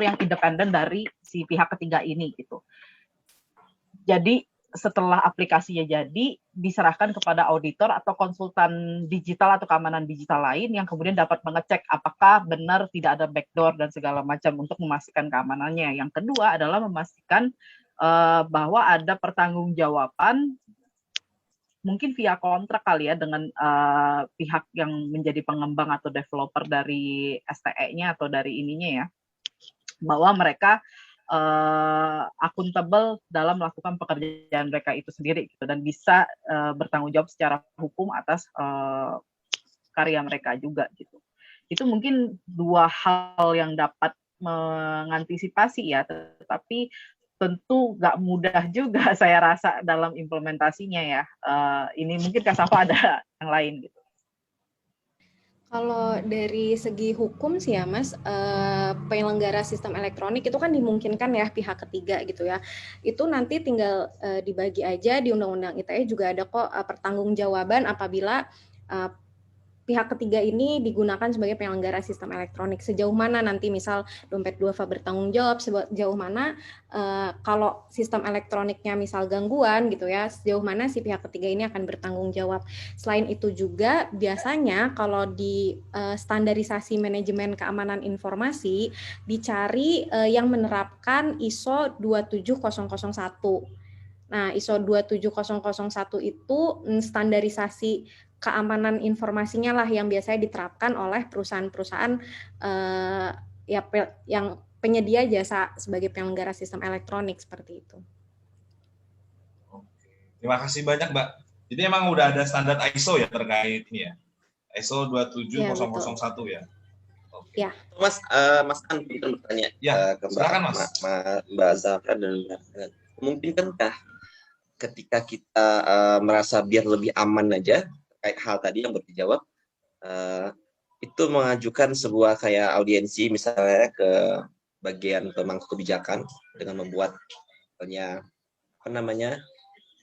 yang independen dari si pihak ketiga ini gitu. Jadi setelah aplikasinya jadi diserahkan kepada auditor atau konsultan digital atau keamanan digital lain yang kemudian dapat mengecek apakah benar tidak ada backdoor dan segala macam untuk memastikan keamanannya. Yang kedua adalah memastikan bahwa ada pertanggungjawaban mungkin via kontrak kali ya dengan pihak yang menjadi pengembang atau developer dari STE-nya atau dari ininya ya, bahwa mereka akuntabel dalam melakukan pekerjaan mereka itu sendiri gitu, dan bisa bertanggung jawab secara hukum atas karya mereka juga gitu. Itu mungkin dua hal yang dapat mengantisipasi ya, tetapi tentu nggak mudah juga saya rasa dalam implementasinya ya. Ini mungkin Kak Safa ada yang lain gitu. Kalau dari segi hukum sih ya Mas, penyelenggara sistem elektronik itu kan dimungkinkan ya pihak ketiga gitu ya. Itu nanti tinggal dibagi aja di Undang-Undang ITE juga ada kok pertanggungjawaban apabila pihak ketiga ini digunakan sebagai penyelenggara sistem elektronik. Sejauh mana nanti misal Dompet Duafa bertanggung jawab, sejauh mana kalau sistem elektroniknya misal gangguan gitu ya, sejauh mana si pihak ketiga ini akan bertanggung jawab. Selain itu juga biasanya kalau di standarisasi manajemen keamanan informasi dicari yang menerapkan ISO 27001. Nah, ISO 27001 itu standarisasi keamanan informasinya lah yang biasanya diterapkan oleh perusahaan-perusahaan yang penyedia jasa sebagai penyelenggara sistem elektronik seperti itu. Terima kasih banyak Mbak. Jadi emang udah ada standar ISO ya terkait ini ya, ISO 27001 ya. Oke. Ya. Mas An bertanya ke Mbak Zahra dan Mbak. Memungkinkankah ketika kita merasa biar lebih aman aja kayak hal tadi yang baru dijawab, itu mengajukan sebuah kayak audiensi misalnya ke bagian pemangku kebijakan dengan membuat misalnya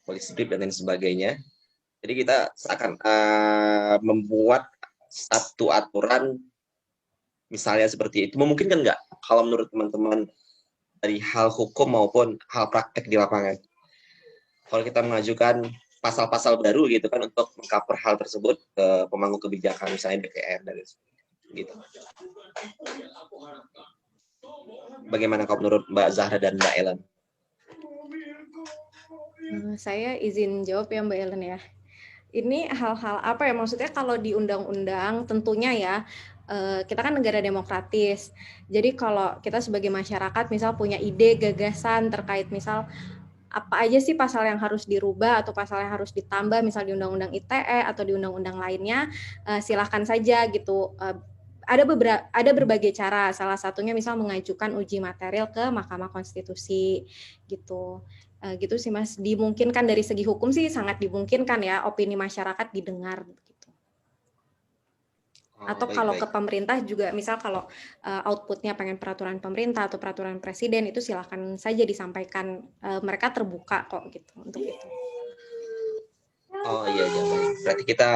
policy brief dan lain sebagainya. Jadi kita akan membuat satu aturan misalnya seperti itu. Memungkinkan nggak kalau menurut teman-teman dari hal hukum maupun hal praktek di lapangan? Kalau kita mengajukan pasal-pasal baru gitu kan untuk mengcover hal tersebut ke pemangku kebijakan misalnya DPR dan gitu. Bagaimana kalau menurut Mbak Zahra dan Mbak Ellen? Saya izin jawab ya Mbak Ellen ya. Ini hal-hal apa ya, maksudnya kalau di undang-undang tentunya ya kita kan negara demokratis. Jadi kalau kita sebagai masyarakat misal punya ide, gagasan terkait misal apa aja sih pasal yang harus dirubah atau pasal yang harus ditambah misal di Undang-Undang ITE atau di undang-undang lainnya, silahkan saja gitu. Ada berbagai cara, salah satunya misal mengajukan uji material ke Mahkamah Konstitusi gitu. Gitu sih Mas, dimungkinkan dari segi hukum sih sangat dimungkinkan ya opini masyarakat didengar gitu. Atau kalau ke pemerintah juga misal kalau outputnya pengen peraturan pemerintah atau peraturan presiden itu silakan saja disampaikan, mereka terbuka kok gitu untuk itu. Oh iya baik. Berarti kita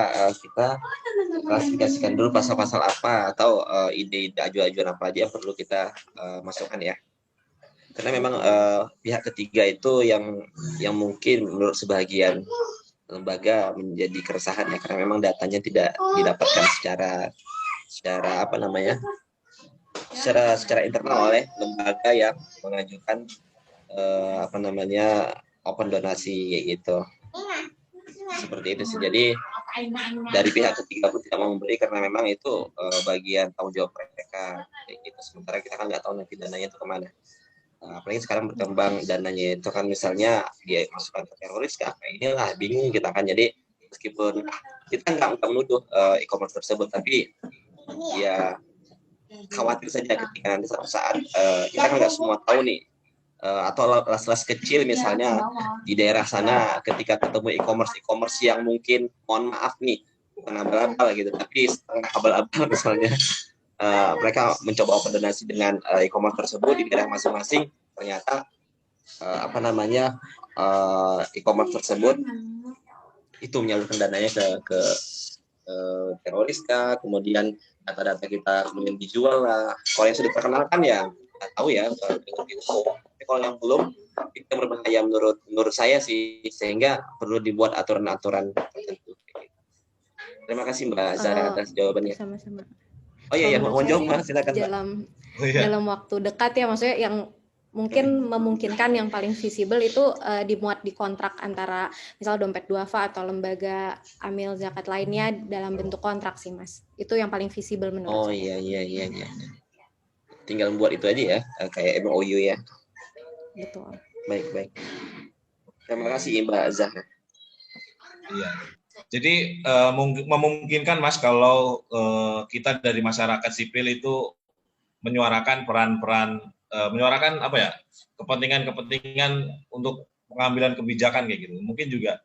klasifikasikan dulu pasal-pasal apa atau ide-ide ajuan apa aja yang perlu kita masukkan ya. Karena memang pihak ketiga itu yang mungkin menurut sebagian lembaga menjadi keresahan ya, karena memang datanya tidak didapatkan secara internal oleh lembaga yang mengajukan open donasi gitu. Seperti itu sih. Jadi dari pihak ketiga pun tidak mau memberi karena memang itu bagian tanggung jawab mereka gitu. Sementara kita kan nggak tahu nanti dananya itu kemana. Apalagi sekarang berkembang dananya itu kan misalnya dia masukkan ke teroris ke apa, inilah bingung kita kan. Jadi meskipun kita nggak menuduh e-commerce tersebut, tapi ya khawatir saja ketika nanti suatu saat kita kan nggak semua tahu nih atau les-les kecil misalnya di daerah sana ketika ketemu e-commerce yang mungkin mohon maaf nih bukan abal-abal gitu tapi setengah abal-abal misalnya mereka mencoba open donasi dengan e-commerce tersebut di daerah masing-masing ternyata e-commerce tersebut itu menyalurkan dananya ke teroris kah, kemudian data-data kita kemudian dijual lah. Kalau yang sudah terkenal kan ya nggak tahu ya dengan info. Tapi kalau yang belum itu berbahaya menurut saya sih, sehingga perlu dibuat aturan-aturan tertentu. Terima kasih Mbak Zara atas jawabannya. Sama-sama. Oh iya, mau jawab silakan Mbak. Dalam waktu dekat ya, maksudnya yang mungkin memungkinkan yang paling visible itu dimuat di kontrak antara misal dompet duafa atau lembaga amil zakat lainnya dalam bentuk kontrak sih Mas. Itu yang paling visible menurut saya. Iya. Tinggal membuat itu aja ya, kayak MOU ya. Betul. Baik. Terima kasih Mbak Zahra. Iya. Jadi memungkinkan Mas kalau kita dari masyarakat sipil itu menyuarakan peran-peran menyuarakan kepentingan untuk pengambilan kebijakan kayak gitu. Mungkin juga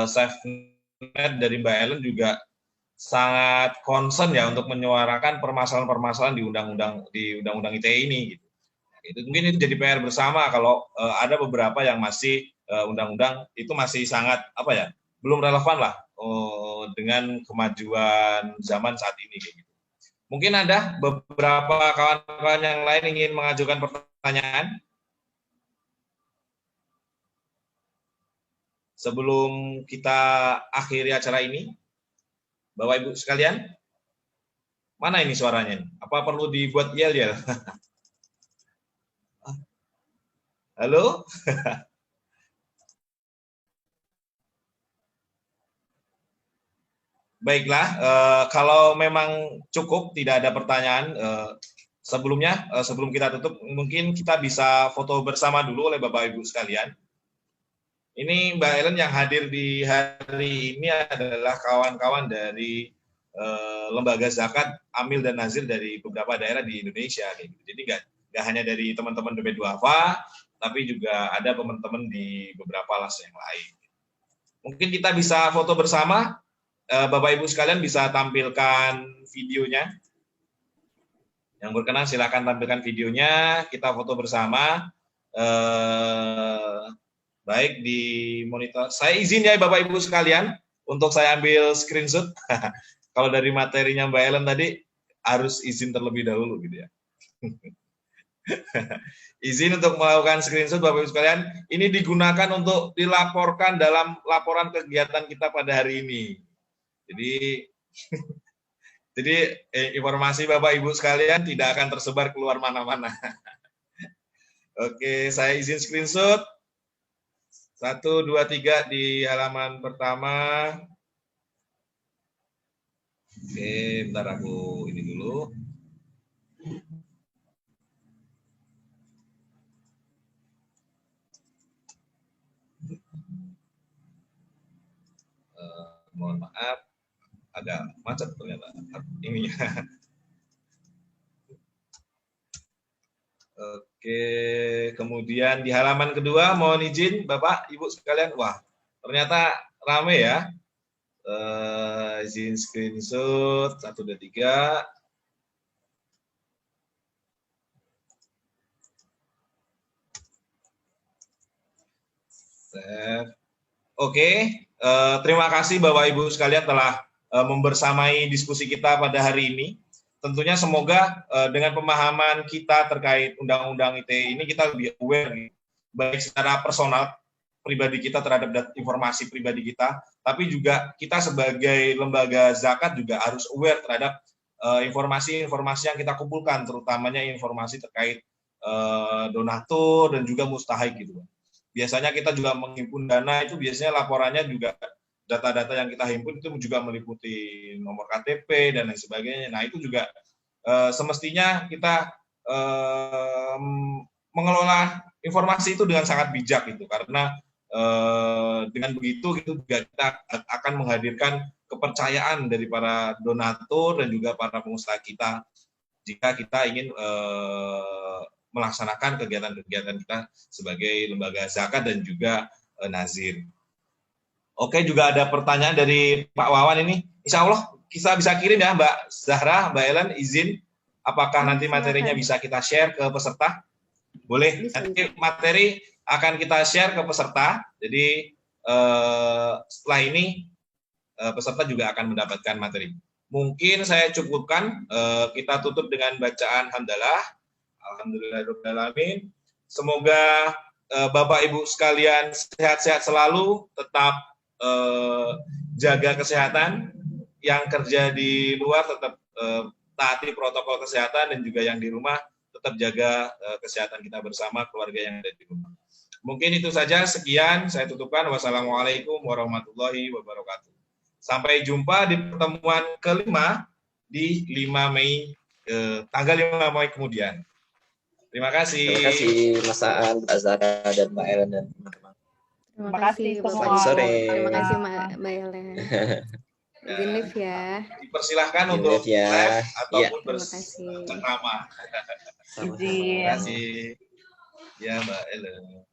SafeNet dari Mbak Ellen juga sangat concern ya untuk menyuarakan permasalahan-permasalahan di undang-undang ITE ini gitu. Itu mungkin itu jadi PR bersama kalau ada beberapa yang masih undang-undang itu masih sangat belum relevan lah dengan kemajuan zaman saat ini kayak gitu. Mungkin ada beberapa kawan-kawan yang lain ingin mengajukan pertanyaan sebelum kita akhiri acara ini. Bapak Ibu sekalian, mana ini suaranya? Apa perlu dibuat yel-yel? Halo? Baiklah, kalau memang cukup tidak ada pertanyaan, sebelum kita tutup, mungkin kita bisa foto bersama dulu oleh Bapak Ibu sekalian. Ini Mbak Ellen yang hadir di hari ini adalah kawan-kawan dari lembaga zakat, amil dan nazir dari beberapa daerah di Indonesia. Jadi nggak hanya dari teman-teman dompet duafa, tapi juga ada teman-teman di beberapa las yang lain. Mungkin kita bisa foto bersama. Bapak Ibu sekalian bisa tampilkan videonya. Yang berkenan silakan tampilkan videonya, kita foto bersama. Baik di monitor. Saya izin ya Bapak Ibu sekalian untuk saya ambil screenshot. Kalau dari materinya Mbak Ellen tadi harus izin terlebih dahulu gitu ya. Izin untuk melakukan screenshot Bapak Ibu sekalian. Ini digunakan untuk dilaporkan dalam laporan kegiatan kita pada hari ini. Jadi informasi Bapak Ibu sekalian tidak akan tersebar keluar mana-mana. Oke, saya izin screenshot. 1, 2, 3 di halaman pertama. Oke, bentar aku ini dulu. Mohon maaf. Agak macet ternyata ininya. Oke, kemudian di halaman kedua mohon izin Bapak Ibu sekalian, wah ternyata rame ya. Izin screenshot 1, 2, 3. Save. Oke, terima kasih Bapak Ibu sekalian telah membersamai diskusi kita pada hari ini. Tentunya semoga dengan pemahaman kita terkait Undang-Undang ITE ini kita lebih aware, baik secara personal pribadi kita terhadap informasi pribadi kita, tapi juga kita sebagai lembaga zakat juga harus aware terhadap informasi-informasi yang kita kumpulkan, terutamanya informasi terkait donatur dan juga mustahik gitu. Biasanya kita juga menghimpun dana itu biasanya laporannya juga data-data yang kita himpun itu juga meliputi nomor KTP dan lain sebagainya. Nah itu juga semestinya kita mengelola informasi itu dengan sangat bijak gitu, karena dengan begitu itu juga kita akan menghadirkan kepercayaan dari para donatur dan juga para pengusaha kita jika kita ingin melaksanakan kegiatan-kegiatan kita sebagai lembaga zakat dan juga nazir. Oke, juga ada pertanyaan dari Pak Wawan ini. Insya Allah kita bisa kirim ya Mbak Zahra, Mbak Ellen, izin. Apakah nanti materinya bisa kita share ke peserta? Boleh. Nanti materi akan kita share ke peserta. Jadi setelah ini peserta juga akan mendapatkan materi. Mungkin saya cukupkan, kita tutup dengan bacaan hamdalah. Alhamdulillahirrahmanirrahim. Semoga Bapak Ibu sekalian sehat-sehat selalu, tetap jaga kesehatan, yang kerja di luar tetap taati protokol kesehatan, dan juga yang di rumah tetap jaga kesehatan kita bersama, keluarga yang ada di rumah. Mungkin itu saja, sekian saya tutupkan. Wassalamualaikum warahmatullahi wabarakatuh. Sampai jumpa di pertemuan kelima di 5 Mei, tanggal 5 Mei kemudian. Terima kasih. Terima kasih Mas Aan, Mbak Zahra, dan Mbak Ellen dan teman-teman. Terima kasih semua. Bapak. Selamat sore. Terima kasih Mbak Ellen. Izin live ya. Dipersilahkan Izin untuk live ya. live ataupun Terima kasih. bercengkrama. Izin. Terima kasih. Ya Mbak Ellen.